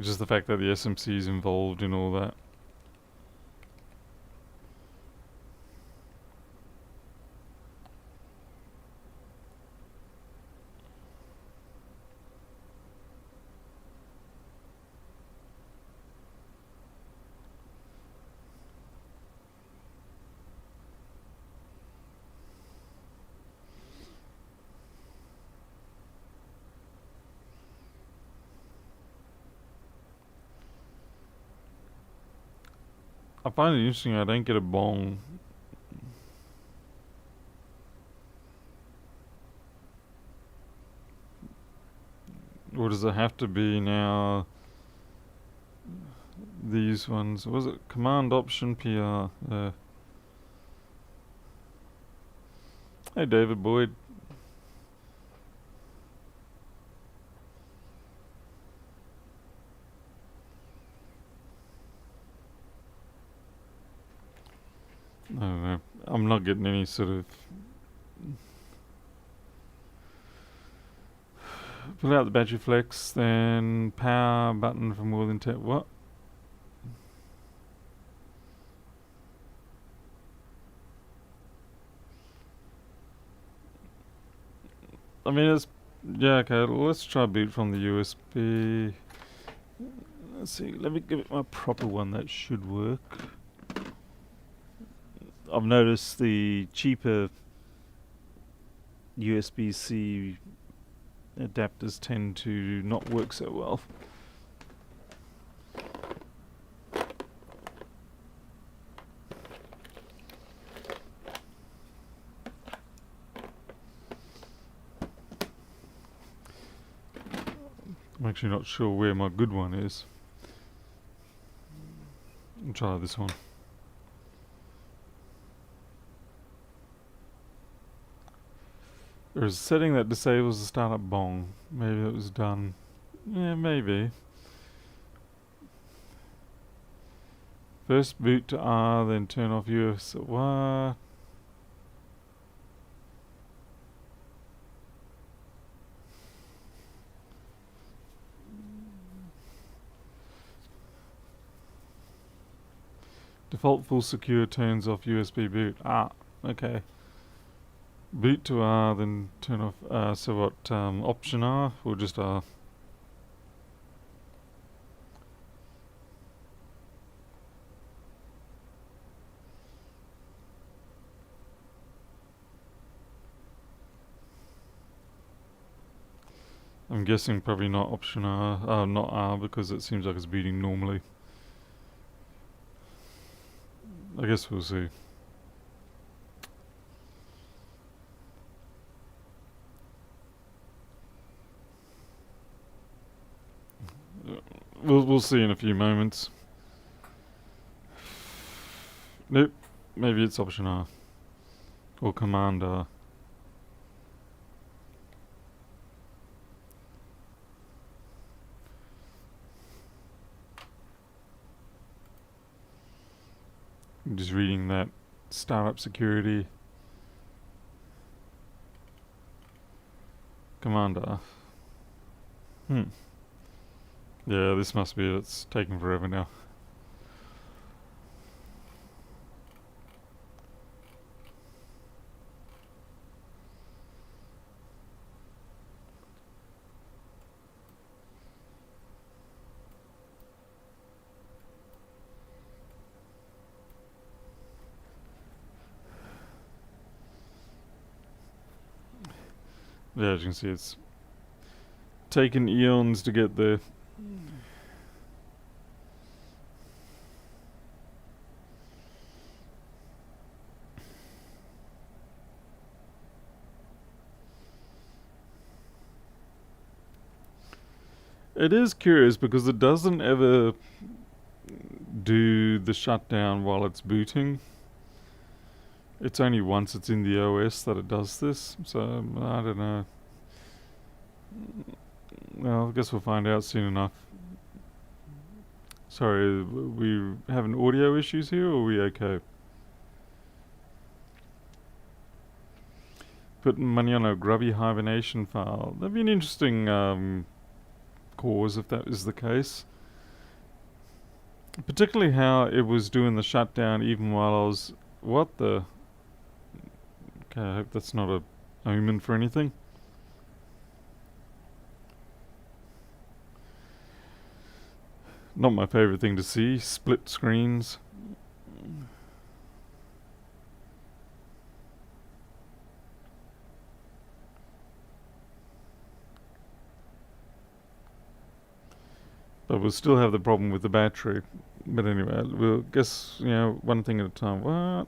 Speaker 1: Just the fact that the SMC is involved in all that. I find it interesting I don't get a bong. Or does it have to be now these ones? Was it Command Option PR? Hey David Boyd. I don't know. I'm not getting any sort of. Pull out the battery flex, then power button for more than 10. What? I mean, it's. Yeah, okay, let's try boot from the USB. Let's see, let me give it my proper one, that should work. I've noticed the cheaper USB-C adapters tend to not work so well. I'm actually not sure where my good one is. I'll try this one. There's a setting that disables the startup bong. Maybe that was done. Yeah, maybe. First boot to R, then turn off US. What? Default full secure turns off USB boot. Ah, okay. Boot to R, then turn off. So what? Option R or just R? I'm guessing probably not option R. Not R because it seems like it's booting normally. I guess we'll see. We'll see in a few moments. Nope. Maybe it's option R or command R. I'm just reading that startup security. Command R. Yeah, this must be it. It's taking forever now. Yeah, as you can see, it's taken eons to get there. It is curious because it doesn't ever do the shutdown while it's booting. It's only once it's in the OS that it does this, so I don't know. Well, I guess we'll find out soon enough. Sorry, we having audio issues here, or are we okay? Putting money on a grubby hibernation file. That'd be an interesting cause if that is the case. Particularly how it was doing the shutdown even while I was... What the... Okay, I hope that's not a omen for anything. Not my favorite thing to see, split screens. But we'll still have the problem with the battery. But anyway, we'll guess, one thing at a time. What?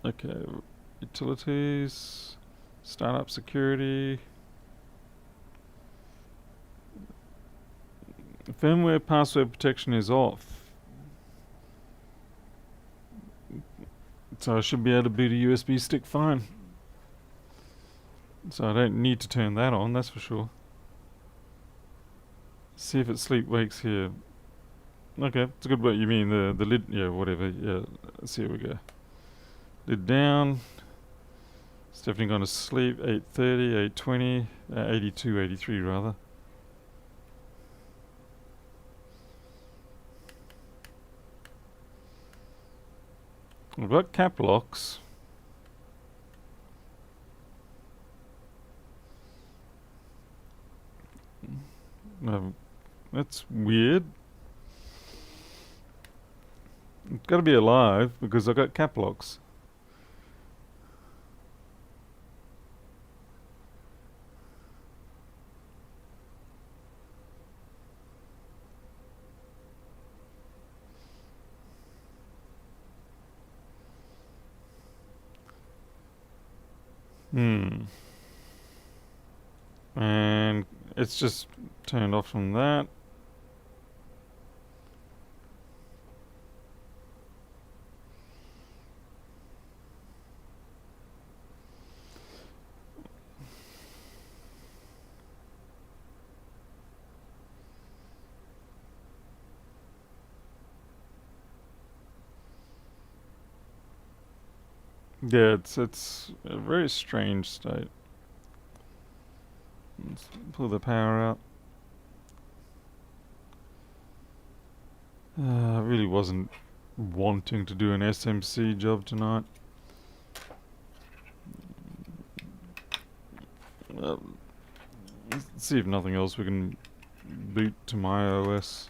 Speaker 1: Okay, utilities, startup security, firmware password protection is off. So I should be able to boot a USB stick fine. So I don't need to turn that on, that's for sure. See if it sleep wakes here. Okay, it's a good what you mean, the lid, yeah, whatever, yeah, let's see, here we go. Lid down. It's definitely gone to sleep. 8:30, 8:20, 82, 83 rather. We've got cap locks. That's weird. It's got to be alive because I've got cap locks. And it's just turned off from that. Yeah, it's a very strange state. Let's pull the power out. I really wasn't wanting to do an SMC job tonight. Let's see if nothing else we can boot to my OS.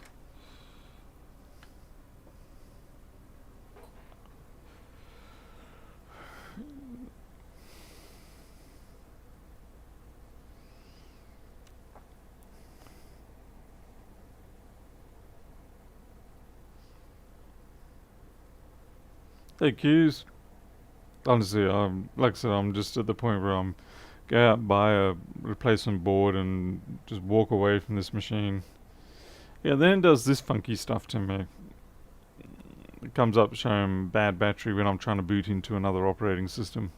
Speaker 1: Hey, Q's. Honestly, like I said, I'm just at the point where I'm go out, buy a replacement board, and just walk away from this machine. Yeah, then it does this funky stuff to me. It comes up showing bad battery when I'm trying to boot into another operating system.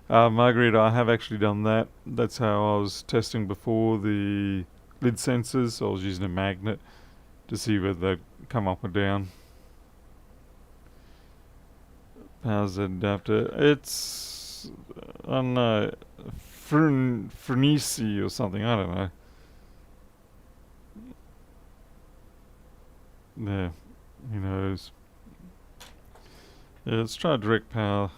Speaker 1: Margarita, I have actually done that. That's how I was testing before the lid sensors. I was using a magnet to see whether they'd come up or down. How's the adapter? It's, I don't know, Furnisi or something, I don't know. Yeah, who knows. Yeah, let's try direct power.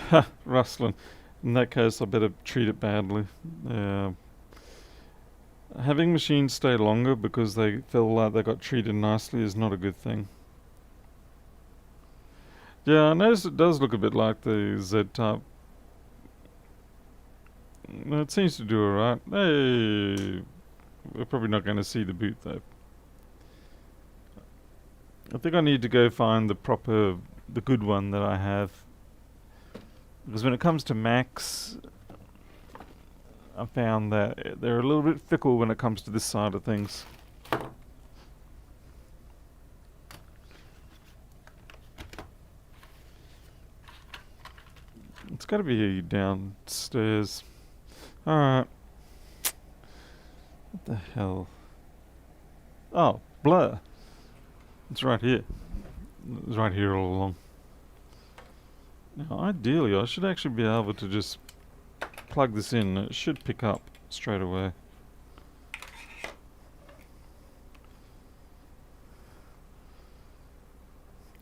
Speaker 1: Ha, rustling. In that case, I better treat it badly. Having machines stay longer because they feel like they got treated nicely is not a good thing. Yeah, I noticed it does look a bit like the Z-Type. It seems to do alright. Hey, we're probably not going to see the boot though. I think I need to go find the good one that I have. Because when it comes to Macs, I found that they're a little bit fickle when it comes to this side of things. It's got to be downstairs. Alright. What the hell? Oh, blur. It's right here. It's right here all along. Now, ideally, I should actually be able to just plug this in. It should pick up straight away.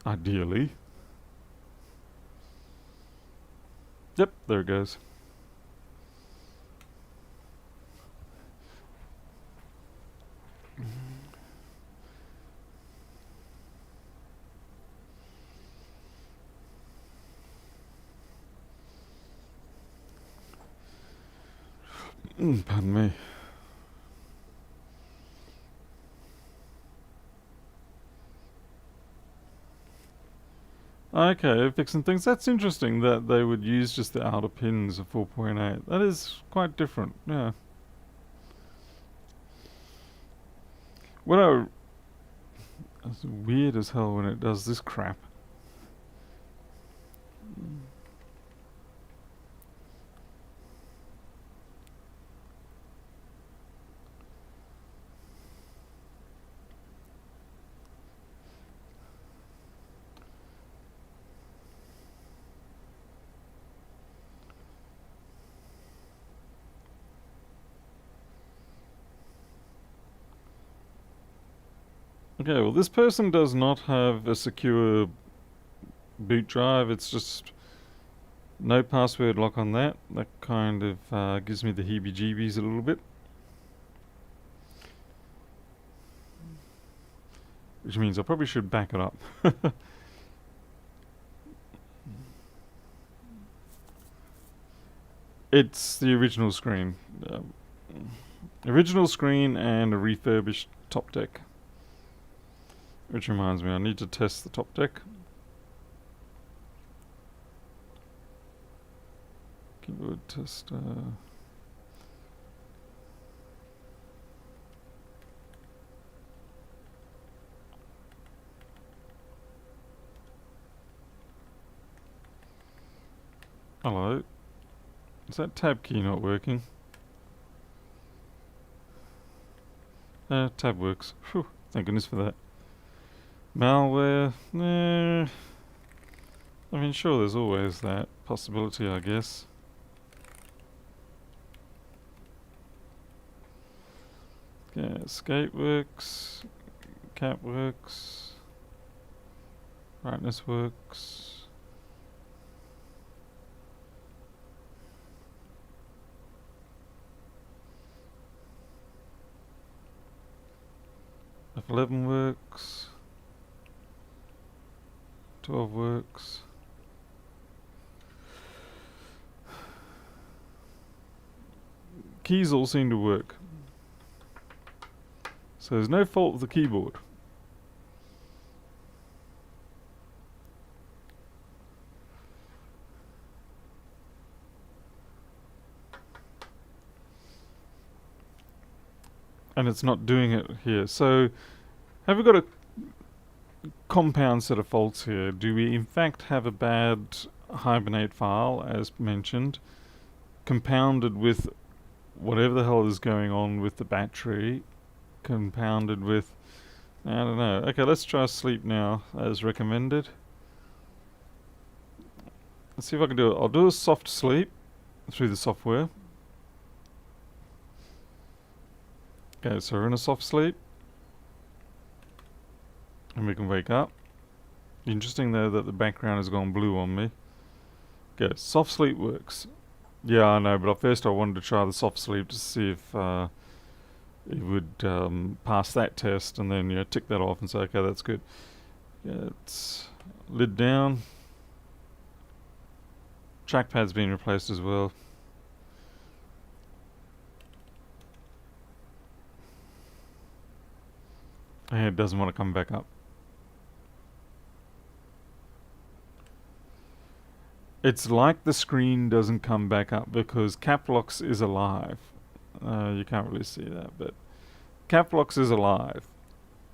Speaker 1: Ideally. Yep, there it goes. Pardon me. Okay, fixing things. That's interesting that they would use just the outer pins of 4.8. That is quite different, yeah. It's weird as hell when it does this crap. Okay, well this person does not have a secure boot drive. It's just no password lock on that. That kind of gives me the heebie-jeebies a little bit. Which means I probably should back it up. It's the original screen. Original screen and a refurbished top deck. Which reminds me, I need to test the top deck. Keyboard tester. Hello. Is that tab key not working? Tab works. Phew, thank goodness for that. Malware? Nah. I mean, sure, there's always that possibility, I guess. Yeah, escape works. Cat works. Brightness works. F11 works. 12 works. Keys all seem to work. So there's no fault with the keyboard. And it's not doing it here. So have we got a compound set of faults here? Do we in fact have a bad Hibernate file, as mentioned, compounded with whatever the hell is going on with the battery, compounded with, I don't know. Okay, let's try sleep now, as recommended. Let's see if I can do it. I'll do a soft sleep through the software. Okay, so we're in a soft sleep. And we can wake up. Interesting though that the background has gone blue on me. Okay, soft sleep works. Yeah, I know, but first I wanted to try the soft sleep to see if it would pass that test, and then tick that off and say, okay, that's good. Yeah, it's lid down. Trackpad's been replaced as well. And it doesn't want to come back up. It's like the screen doesn't come back up because Caplocks is alive. You can't really see that, but Caplocks is alive,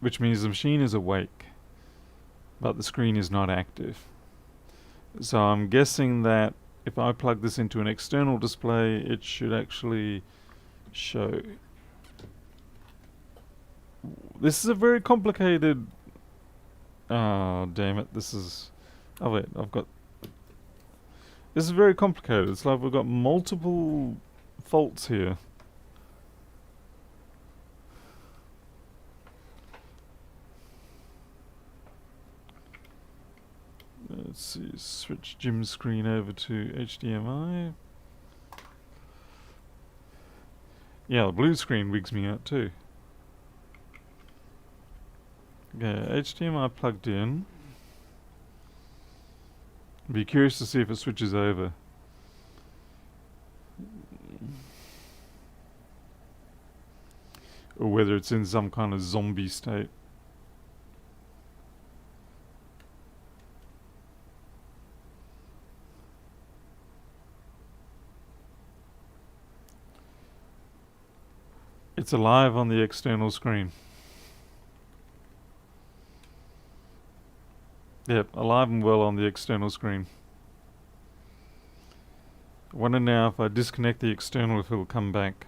Speaker 1: which means the machine is awake, but the screen is not active. So I'm guessing that if I plug this into an external display, it should actually show. This is a very complicated... Oh, damn it, this is... Oh wait, this is very complicated. It's like we've got multiple faults here. Let's see, switch Jim's screen over to HDMI. Yeah, the blue screen wigs me out too. Okay, HDMI plugged in. Be curious to see if it switches over. Or whether it's in some kind of zombie state. It's alive on the external screen. Yep, alive and well on the external screen. I wonder now if I disconnect the external if it'll come back.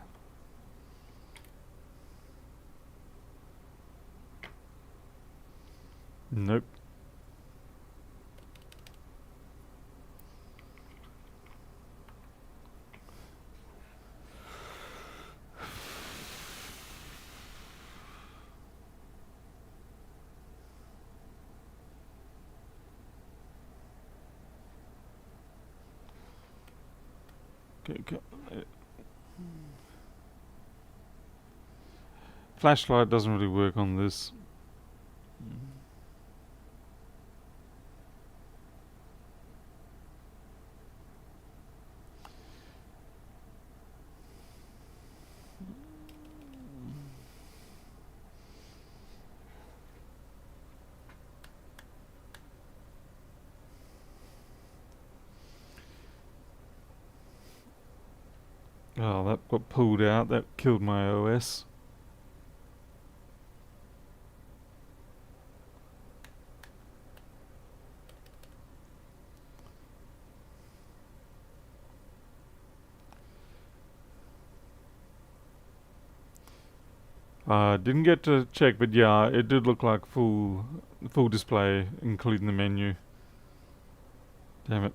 Speaker 1: Nope. Okay. Flashlight doesn't really work on this. Oh, that got pulled out. That killed my OS. Didn't get to check, but yeah, it did look like full display, including the menu. Damn it.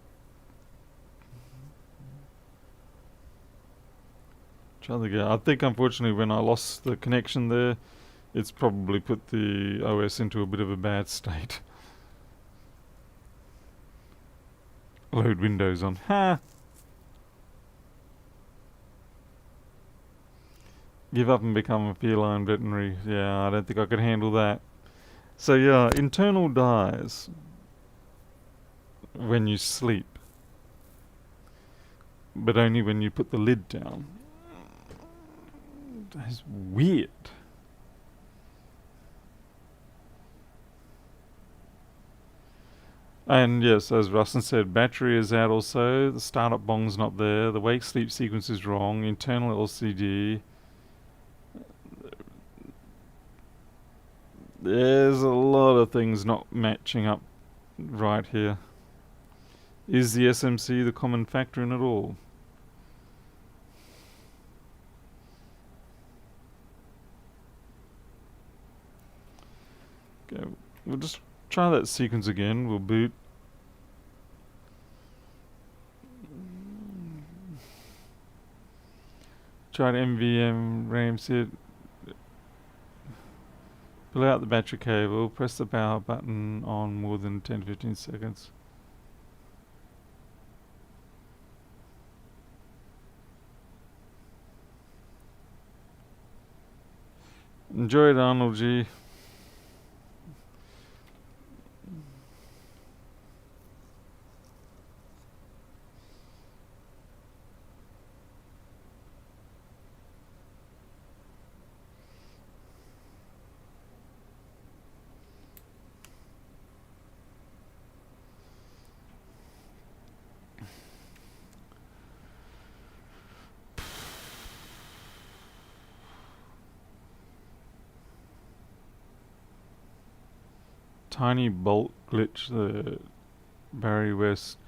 Speaker 1: Try to go. I think unfortunately when I lost the connection there, it's probably put the OS into a bit of a bad state. Load Windows on. Ha! Give up and become a feline veterinary. Yeah, I don't think I could handle that. So yeah, internal dies when you sleep, but only when you put the lid down. That's weird. And yes, as Rustin said, battery is out also, the startup bong's not there, the wake sleep sequence is wrong, internal LCD. There's a lot of things not matching up right here. Is the SMC the common factor in it all? Okay, we'll just try that sequence again. We'll boot. Try to MVM RAM set. Pull out the battery cable. Press the power button on more than 10 to 15 seconds. Enjoy it, Arnold G. Tiny bolt glitch, the Barry West.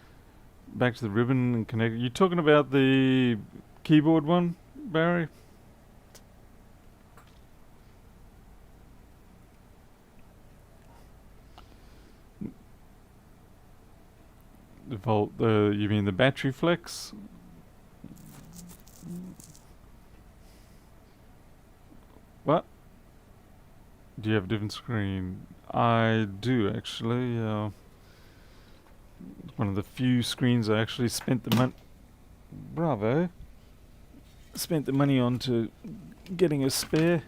Speaker 1: Back to the ribbon and connect. You talking about the keyboard one, Barry? The volt, you mean the battery flex? What? Do you have a different screen? I do actually. One of the few screens I actually spent the money. Bravo! Spent the money on to getting a spare.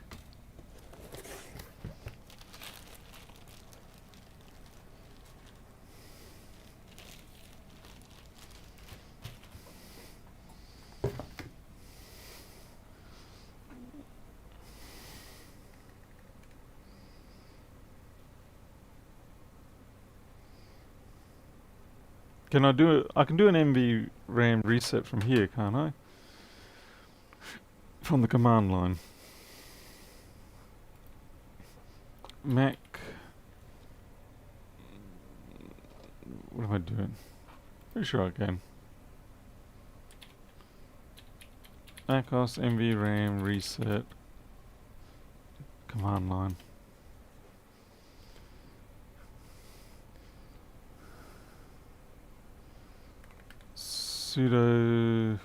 Speaker 1: Can I do it? I can do an MV RAM reset from here, can't I? From the command line. Mac. What am I doing? Pretty sure I can. MacOS MV RAM reset. Command line. Sudo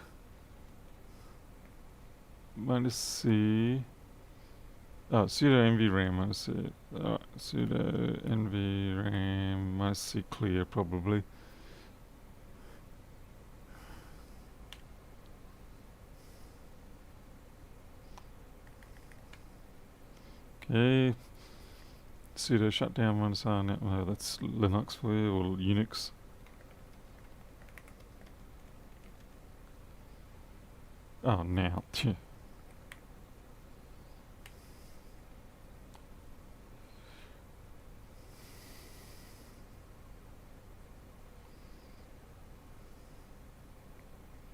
Speaker 1: -C. Oh, sudo nvram -C. Sudo nvram -C clear probably. Okay. Sudo shutdown -R net. Well, that's Linux for you, or Unix. Oh, now.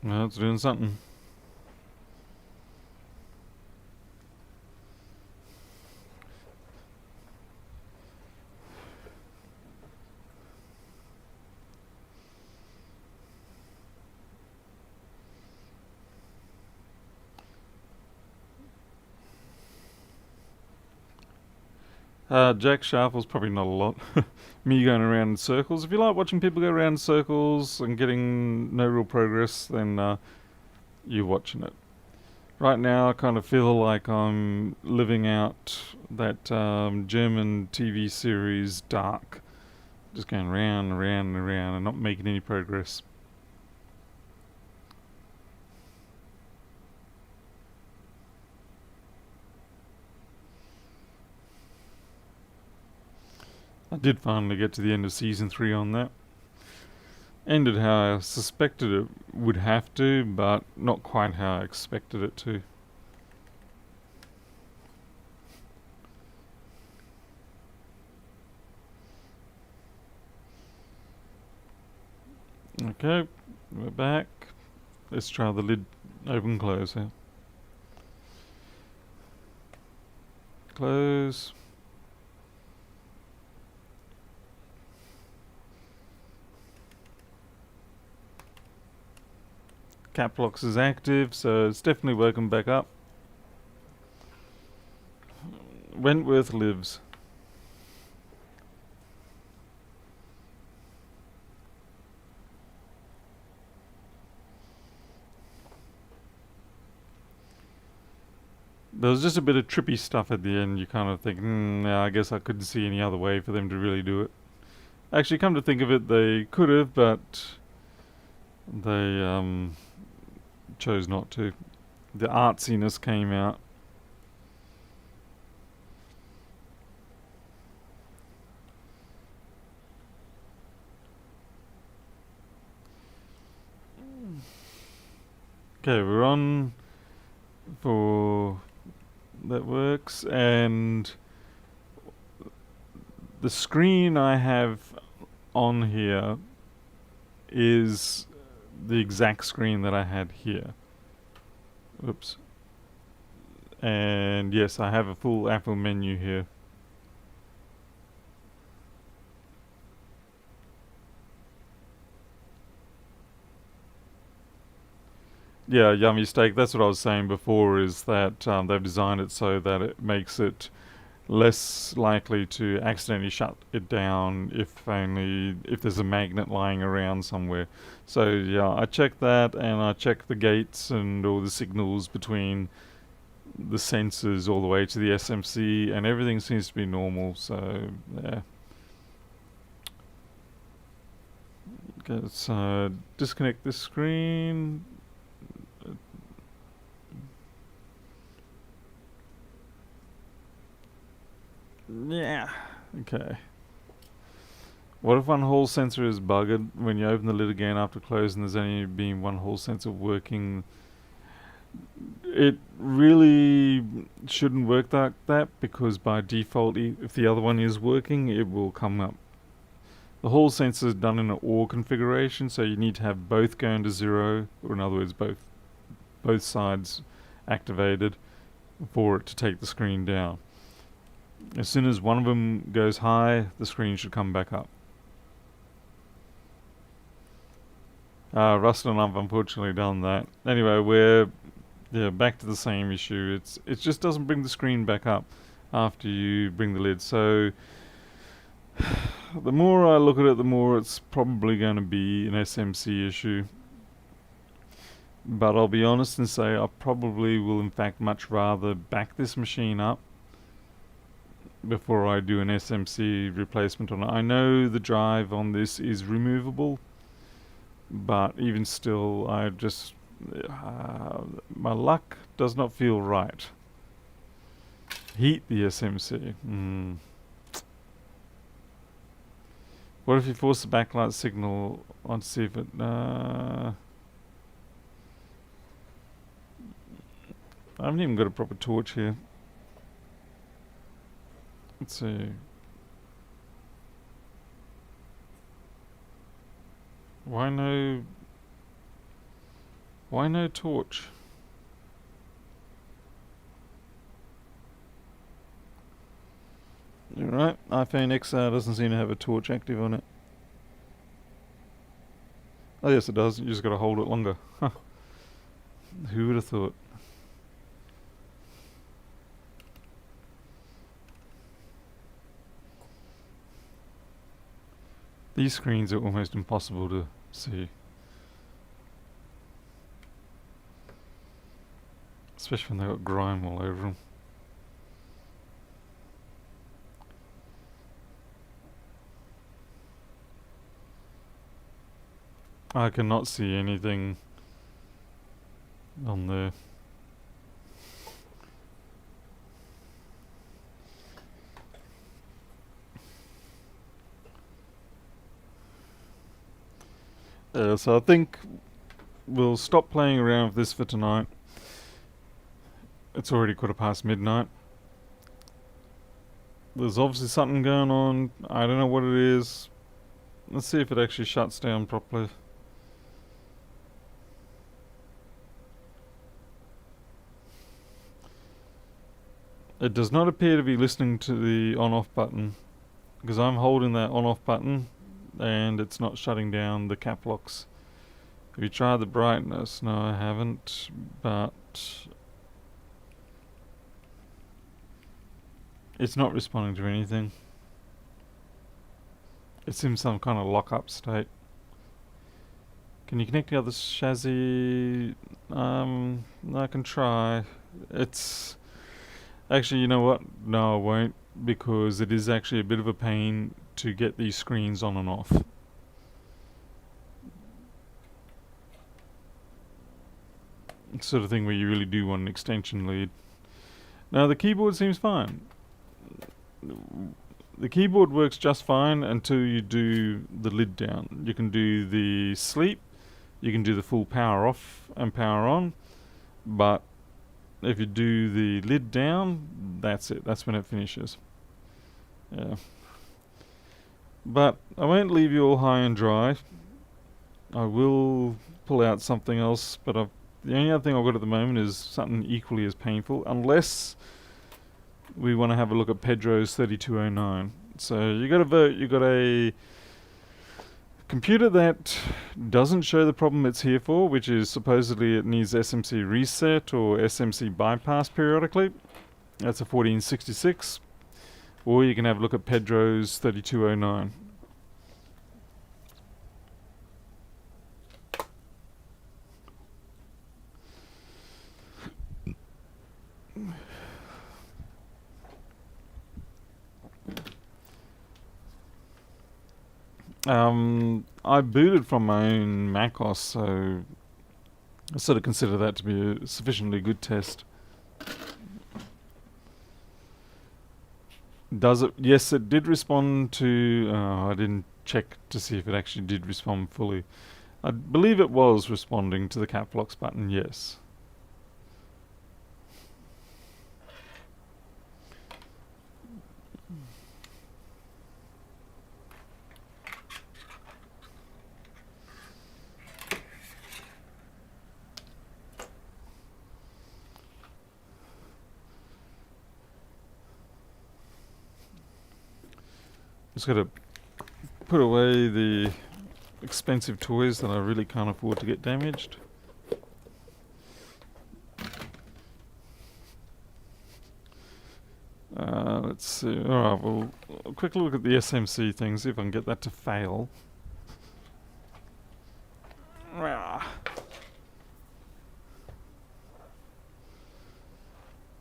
Speaker 1: Well, it's doing something. Jack Sharple's probably not a lot. Me going around in circles. If you like watching people go around in circles and getting no real progress, then you're watching it. Right now, I kind of feel like I'm living out that German TV series Dark. Just going round and round and round and not making any progress. I did finally get to the end of season 3 on that. Ended how I suspected it would have to, but not quite how I expected it to. Okay, we're back. Let's try the lid open close here. Close. Cap locks is active, so it's definitely woken back up. Wentworth lives. There was just a bit of trippy stuff at the end. You kind of think, I guess I couldn't see any other way for them to really do it. Actually, come to think of it, they could have, but they chose not to. The artsiness came out. Okay, we're on for that works, and the screen I have on here is the exact screen that I had here. Oops. And yes, I have a full Apple menu here. Yeah, yummy steak. That's what I was saying before, is that they've designed it so that it makes it less likely to accidentally shut it down if there's a magnet lying around somewhere. So yeah, I checked that, and I checked the gates and all the signals between the sensors all the way to the SMC, and everything seems to be normal. So yeah. Okay, let's disconnect this screen. Yeah. Okay. What if one hall sensor is bugged when you open the lid again after closing? There's only been one hall sensor working. It really shouldn't work like that, because by default, if the other one is working, it will come up. The hall sensor is done in an OR configuration, so you need to have both going to 0, or in other words, both sides activated for it to take the screen down. As soon as one of them goes high, the screen should come back up. Rust and I've unfortunately done that. Anyway, we're back to the same issue. It just doesn't bring the screen back up after you bring the lid. So the more I look at it, the more it's probably going to be an SMC issue. But I'll be honest and say I probably will in fact much rather back this machine up before I do an SMC replacement on it. I know the drive on this is removable, but even still, my luck does not feel right. Heat the SMC. What if you force the backlight signal on to see if it... I haven't even got a proper torch here. Let's see. Why no torch? Alright, iPhone XR doesn't seem to have a torch active on it. Oh yes it does, you just gotta hold it longer. Who would have thought? These screens are almost impossible to see. Especially when they've got grime all over them. I cannot see anything on there. So I think we'll stop playing around with this for tonight. It's already midnight. There's obviously something going on. I don't know what it is. Let's see if it actually shuts down properly. It does not appear to be listening to the on-off button, because I'm holding that on-off button and it's not shutting down the cap locks. Have you tried the brightness? No, I haven't, but it's not responding to anything. It's in some kind of lock-up state. Can you connect the other chassis? I can try. It's actually, you know what? No, I won't, because it is actually a bit of a pain to get these screens on and off. It's sort of thing where you really do want an extension lead. Now the keyboard seems fine. The keyboard works just fine until you do the lid down. You can do the sleep, you can do the full power off and power on, but if you do the lid down, that's it. That's when it finishes. Yeah. But I won't leave you all high and dry. I will pull out something else, but the only other thing I've got at the moment is something equally as painful, unless we want to have a look at Pedro's 3209. So you got to vote. You got a computer that doesn't show the problem it's here for, which is supposedly it needs SMC reset or SMC bypass periodically. That's a 1466. Or you can have a look at Pedro's 3209. I booted from my own MADHOUSE, so I sort of consider that to be a sufficiently good test. Does it? Yes, it did respond to... I didn't check to see if it actually did respond fully. I believe it was responding to the cap locks button, yes. Just got to put away the expensive toys that I really can't afford to get damaged. Let's see. Alright, well, a quick look at the SMC thing, see if I can get that to fail.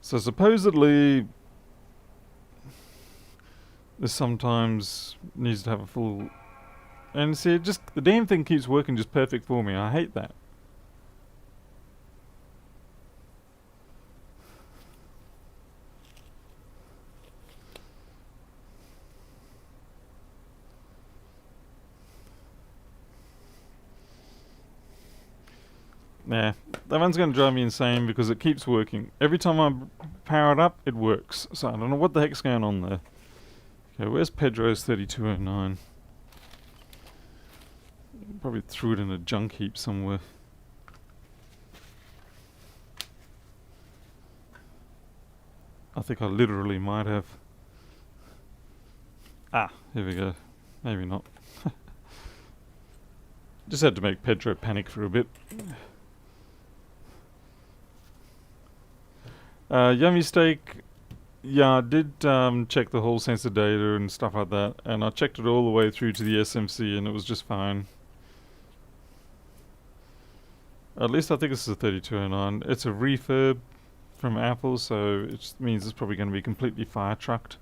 Speaker 1: So supposedly this sometimes needs to have a full... And see, the damn thing keeps working just perfect for me. I hate that. Nah, that one's going to drive me insane because it keeps working. Every time I power it up, it works. So I don't know what the heck's going on there. Okay, where's Pedro's 3209? Probably threw it in a junk heap somewhere. I think I literally might have. Ah, here we go. Maybe not. Just had to make Pedro panic for a bit. Yummy Steak Yeah, I did check the hall sensor data and stuff like that, and I checked it all the way through to the SMC, and it was just fine. At least I think this is a 3209. It's a refurb from Apple, so it just means it's probably going to be completely fire trucked.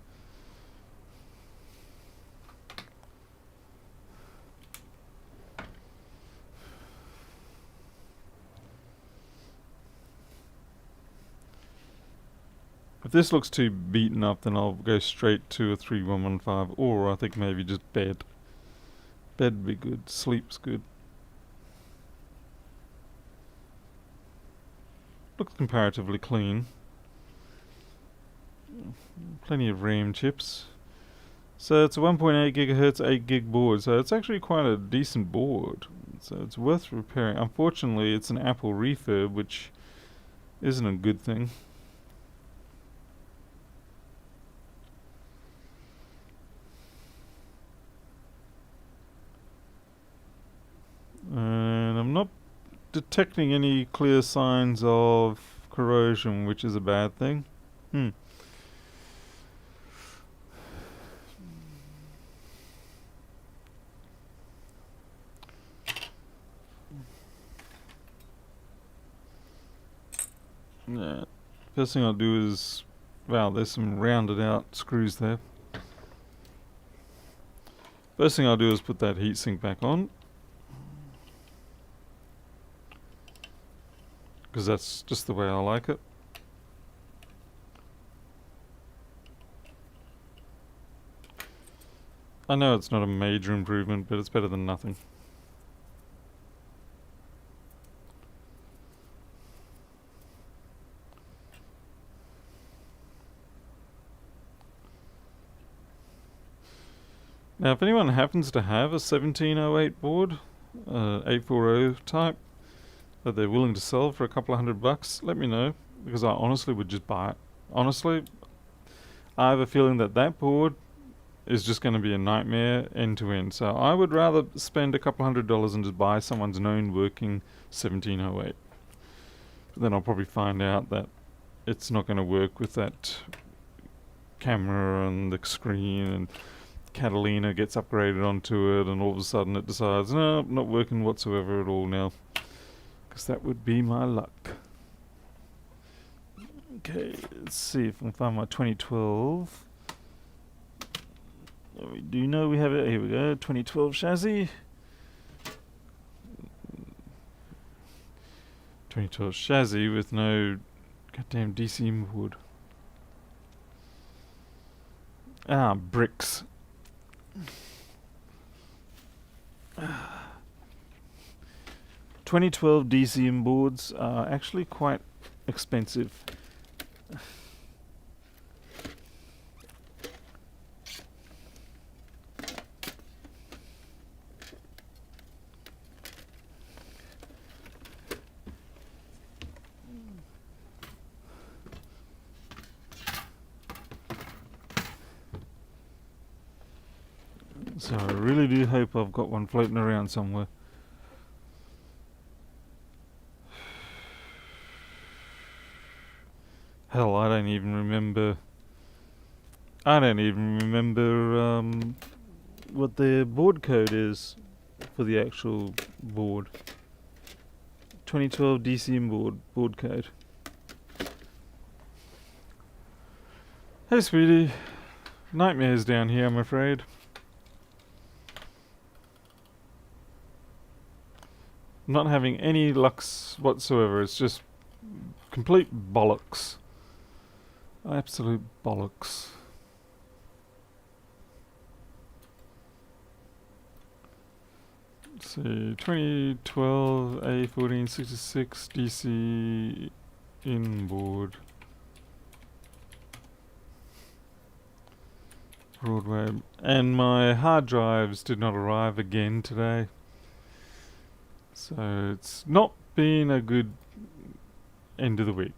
Speaker 1: If this looks too beaten up, then I'll go straight to a 3115, or I think maybe just bed. Bed would be good. Sleep's good. Looks comparatively clean. Plenty of RAM chips. So it's a 1.8 gigahertz 8 gig board, so it's actually quite a decent board. So it's worth repairing. Unfortunately, it's an Apple refurb, which isn't a good thing. And I'm not detecting any clear signs of corrosion, which is a bad thing. Yeah. First thing I'll do is, wow, there's some rounded out screws there. First thing I'll do is put that heatsink back on, because that's just the way I like it. I know it's not a major improvement, but it's better than nothing. Now, if anyone happens to have a 1708 board, 840 type, that they're willing to sell for a couple of $100, let me know, because I honestly would just buy it. Honestly, I have a feeling that that board is just going to be a nightmare end to end. So I would rather spend a couple $100 and just buy someone's known working 1708. But then I'll probably find out that it's not going to work with that camera and the screen, and Catalina gets upgraded onto it, and all of a sudden it decides, no, not working whatsoever at all now. Because that would be my luck. Okay, let's see if I can find my 2012. We do know we have it. Here we go, 2012 chassis. 2012 chassis with no goddamn DC inboard. Ah, bricks. 2012 DC inboards are actually quite expensive. So I really do hope I've got one floating around somewhere. Hell, I don't even remember what the board code is for the actual board. 2012 DC board code. Hey sweetie, nightmares down here, I'm afraid. Not having any lucks whatsoever. It's just complete bollocks. Absolute bollocks. Let's see, 2012 A1466 DC inboard. Broadway. And my hard drives did not arrive again today. So it's not been a good end of the week.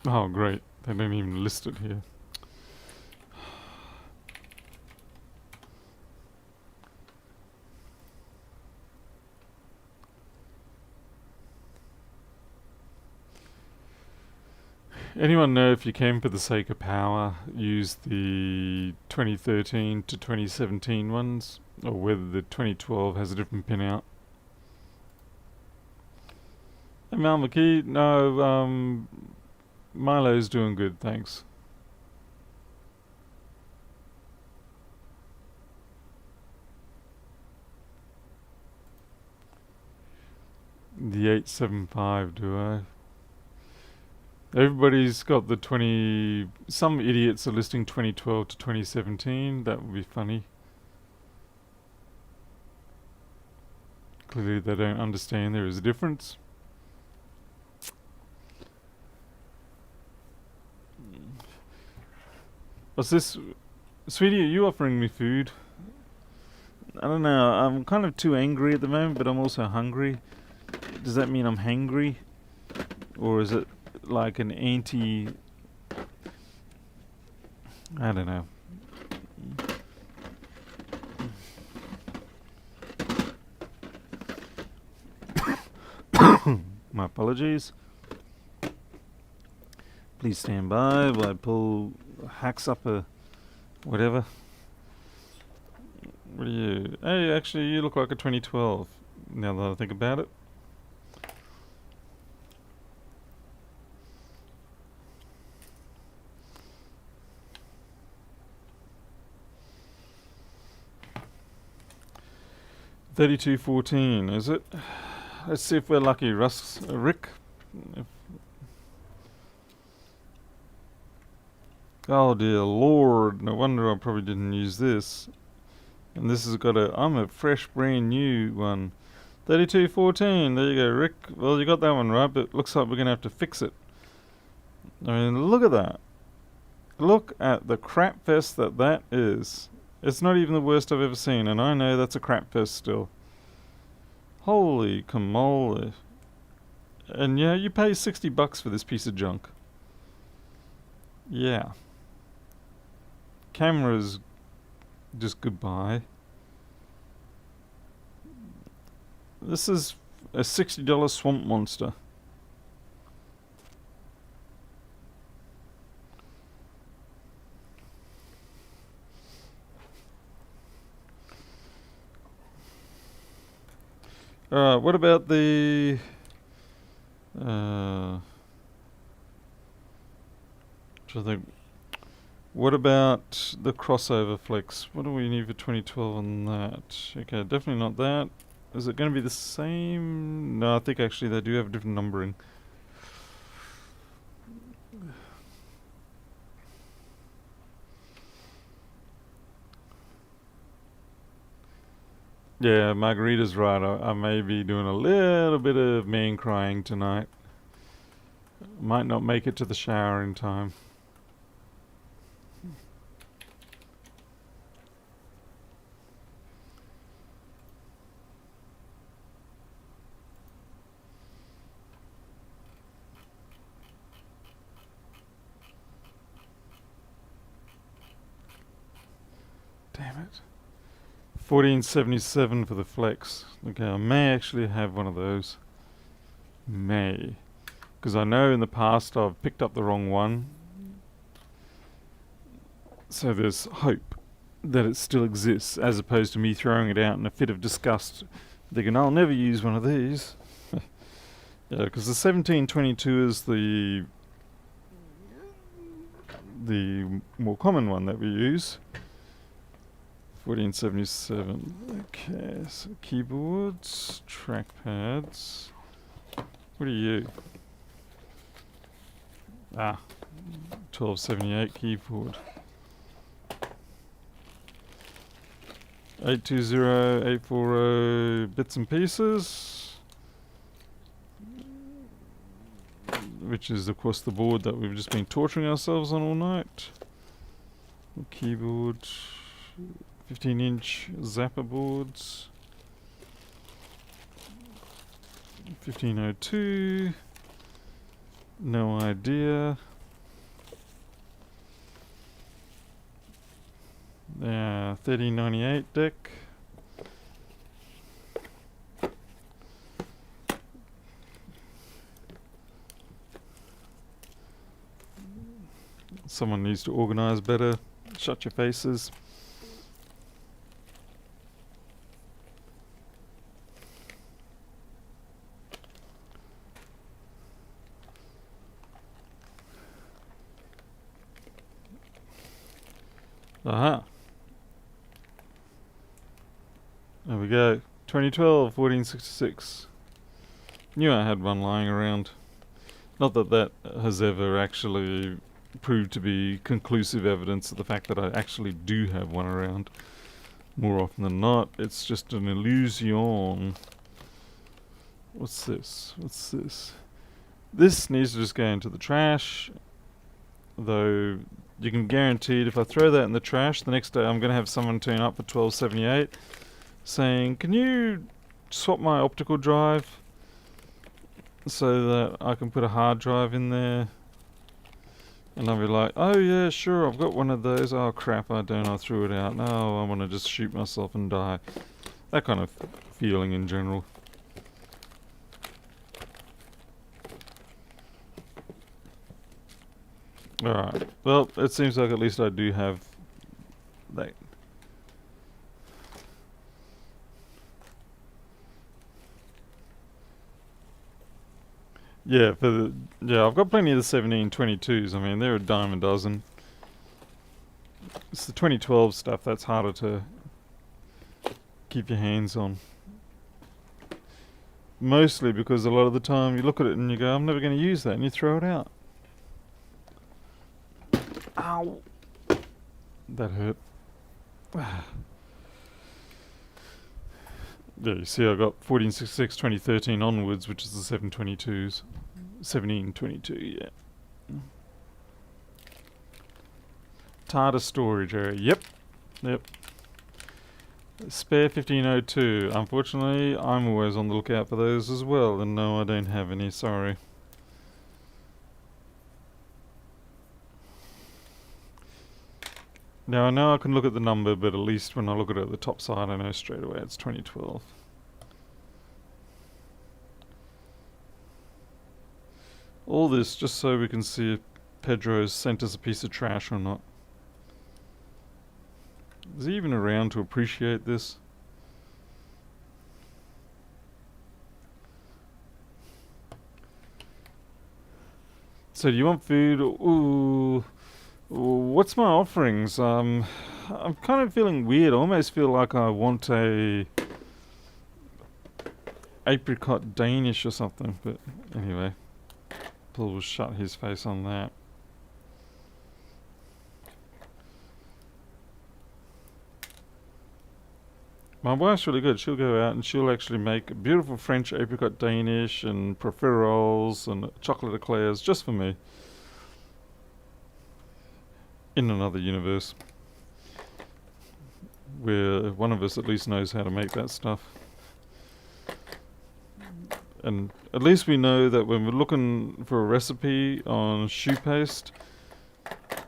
Speaker 1: Oh great, they don't even list it here. Anyone know if you can, for the sake of power, use the 2013 to 2017 ones, or whether the 2012 has a different pin out? Hey, Mal McKee, no, Milo's doing good, thanks. The 875, do I? Everybody's got the 20... Some idiots are listing 2012 to 2017. That would be funny. Clearly they don't understand there is a difference. What's this? Sweetie, are you offering me food? I don't know. I'm kind of too angry at the moment, but I'm also hungry. Does that mean I'm hangry? Or is it like an anti... I don't know. My apologies. Please stand by while I pull hacks up a whatever. What are you? Hey, actually, you look like a 2012. Now that I think about it. $32.14, is it? Let's see if we're lucky, Rick. Oh dear lord, no wonder I probably didn't use this. And this has got I'm a fresh brand new one. 32.14, there you go, Rick. Well, you got that one right, but looks like we're going to have to fix it. I mean, look at that. Look at the crap fest that is. It's not even the worst I've ever seen, and I know that's a crap fest still. Holy camole. And yeah, you pay $60 for this piece of junk. Yeah. Camera's just goodbye. This is a $60 swamp monster. What about the... I think... What about the crossover flex? What do we need for 2012 on that? Okay, definitely not that. Is it going to be the same? No, I think actually they do have a different numbering. Yeah, Margarita's right. I may be doing a little bit of man crying tonight. Might not make it to the shower in time. Damn it. 1477 for the flex. Okay, I may actually have one of those. May. Because I know in the past I've picked up the wrong one. So there's hope that it still exists, as opposed to me throwing it out in a fit of disgust, thinking I'll never use one of these. Yeah, because the 1722 is the more common one that we use. 1477. Okay, so keyboards, trackpads. What are you? 1278 keyboard. 820, 840 bits and pieces. Which is, of course, the board that we've just been torturing ourselves on all night. Keyboard. 15-inch zapper boards. 1502. No idea. 1398 deck. Someone needs to organise better. Shut your faces. Aha. There we go. 2012, 1466. Knew I had one lying around. Not that that has ever actually proved to be conclusive evidence of the fact that I actually do have one around. More often than not, it's just an illusion. What's this? What's this? This needs to just go into the trash. Though you can guarantee if I throw that in the trash, the next day I'm going to have someone turn up for 1278 saying, can you swap my optical drive so that I can put a hard drive in there? And I'll be like, oh yeah, sure, I've got one of those. Oh crap, I don't, I threw it out. No, I want to just shoot myself and die. That kind of feeling in general. Alright, well, it seems like at least I do have that. Yeah, I've got plenty of the 1722s. I mean, they're a dime a dozen. It's the 2012 stuff that's harder to keep your hands on. Mostly because a lot of the time you look at it and you go, I'm never going to use that, and you throw it out. Ow! That hurt. Yeah, you see I got 1466, 2013 onwards, which is the 722s. 1722, yeah. Tartar storage area, yep. Spare 1502. Unfortunately, I'm always on the lookout for those as well, and no, I don't have any, sorry. Now I know I can look at the number, but at least when I look at it at the top side I know straight away it's 2012. All this just so we can see if Pedro's sent us a piece of trash or not. Is he even around to appreciate this? So do you want food? Ooh. What's my offerings? I'm kind of feeling weird. I almost feel like I want a apricot Danish or something. But anyway, Paul will shut his face on that. My wife's really good. She'll go out and she'll actually make a beautiful French apricot Danish and profiteroles and chocolate eclairs just for me. In another universe where one of us at least knows how to make that stuff. And at least we know that when we're looking for a recipe on shoe paste,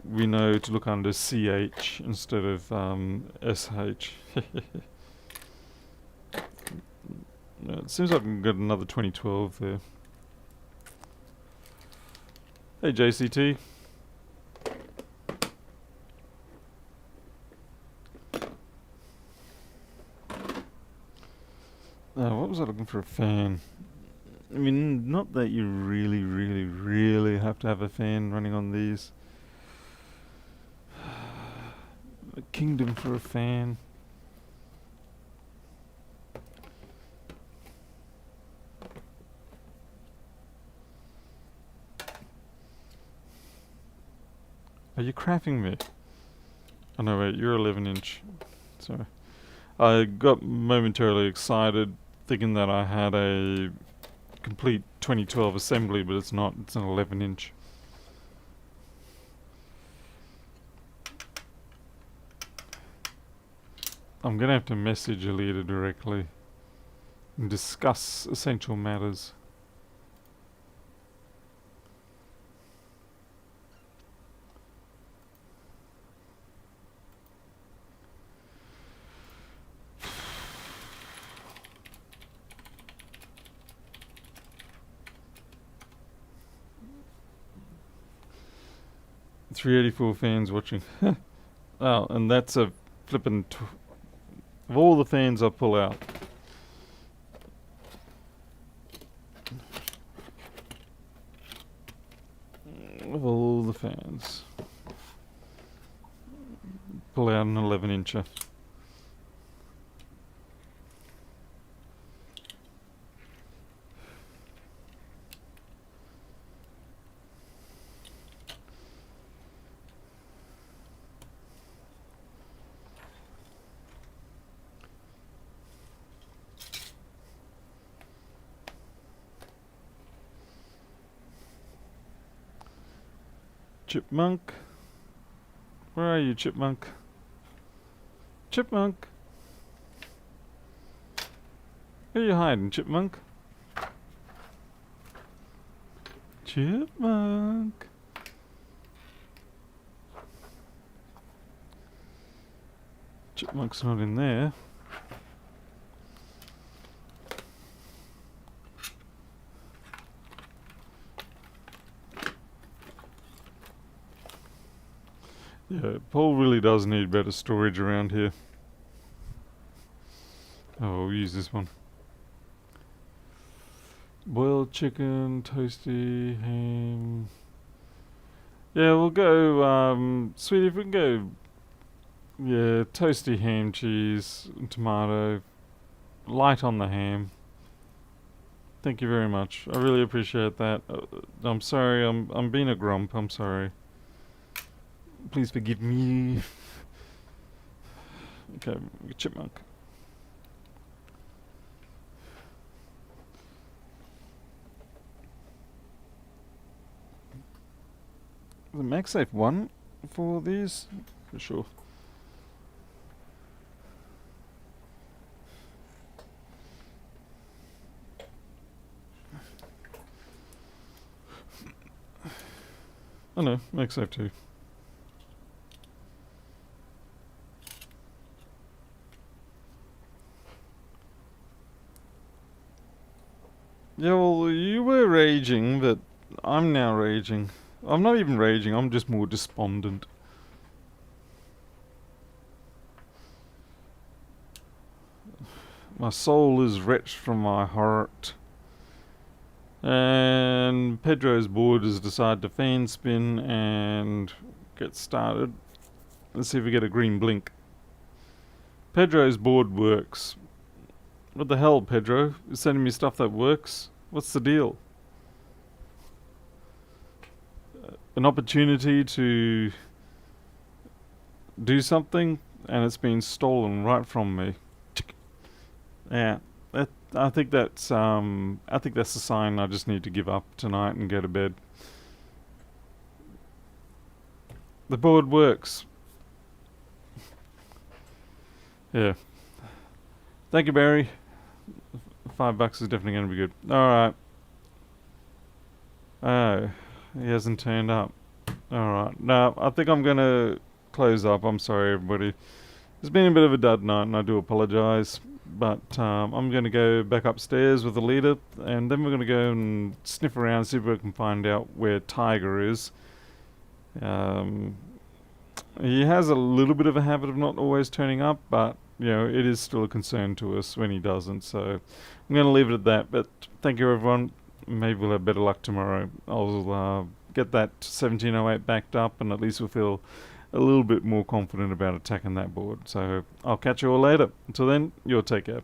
Speaker 1: we know to look under CH instead of SH. No, it seems like I can get another 2012 there. Hey JCT. What was I looking for? A fan. I mean, not that you really have to have a fan running on these. A kingdom for a fan. Are you crapping me? Oh no, wait, you're 11 inch. Sorry. I got momentarily excited thinking that I had a complete 2012 assembly, but it's not. It's an 11 inch. I'm going to have to message Alita directly and discuss essential matters. 384 fans watching. Oh, and that's a flippin' of all the fans I pull out. Of all the fans. Pull out an 11-incher. Chipmunk? Where are you, Chipmunk? Chipmunk? Where are you hiding, Chipmunk? Chipmunk? Chipmunk's not in there. Yeah, Paul really does need better storage around here. Oh, we'll use this one. Boiled chicken, toasty, ham. Yeah, we'll go, sweetie, if we can go, yeah, toasty ham, cheese, and tomato. Light on the ham. Thank you very much. I really appreciate that. I'm sorry, I'm being a grump, I'm sorry. Please forgive me. Okay, Chipmunk. The MagSafe 1 for these? For sure. Oh no, MagSafe 2. Yeah, well, you were raging, but I'm now raging. I'm not even raging, I'm just more despondent. My soul is wretched from my heart. And Pedro's board has decided to fan spin and get started. Let's see if we get a green blink. Pedro's board works. What the hell, Pedro? You're sending me stuff that works? What's the deal? An opportunity to do something, and it's been stolen right from me. Yeah, I think that's a sign I just need to give up tonight and go to bed. The board works. Yeah. Thank you, Barry. $5 is definitely going to be good. Alright. Oh, he hasn't turned up. Alright. No, I think I'm going to close up. I'm sorry, everybody. It's been a bit of a dud night, and I do apologise. But I'm going to go back upstairs with the leader, and then we're going to go and sniff around, see if we can find out where Tiger is. He has a little bit of a habit of not always turning up, but you know, it is still a concern to us when he doesn't. So I'm going to leave it at that. But thank you, everyone. Maybe we'll have better luck tomorrow. I'll get that 1708 backed up, and at least we'll feel a little bit more confident about attacking that board. So I'll catch you all later. Until then, you'll take care.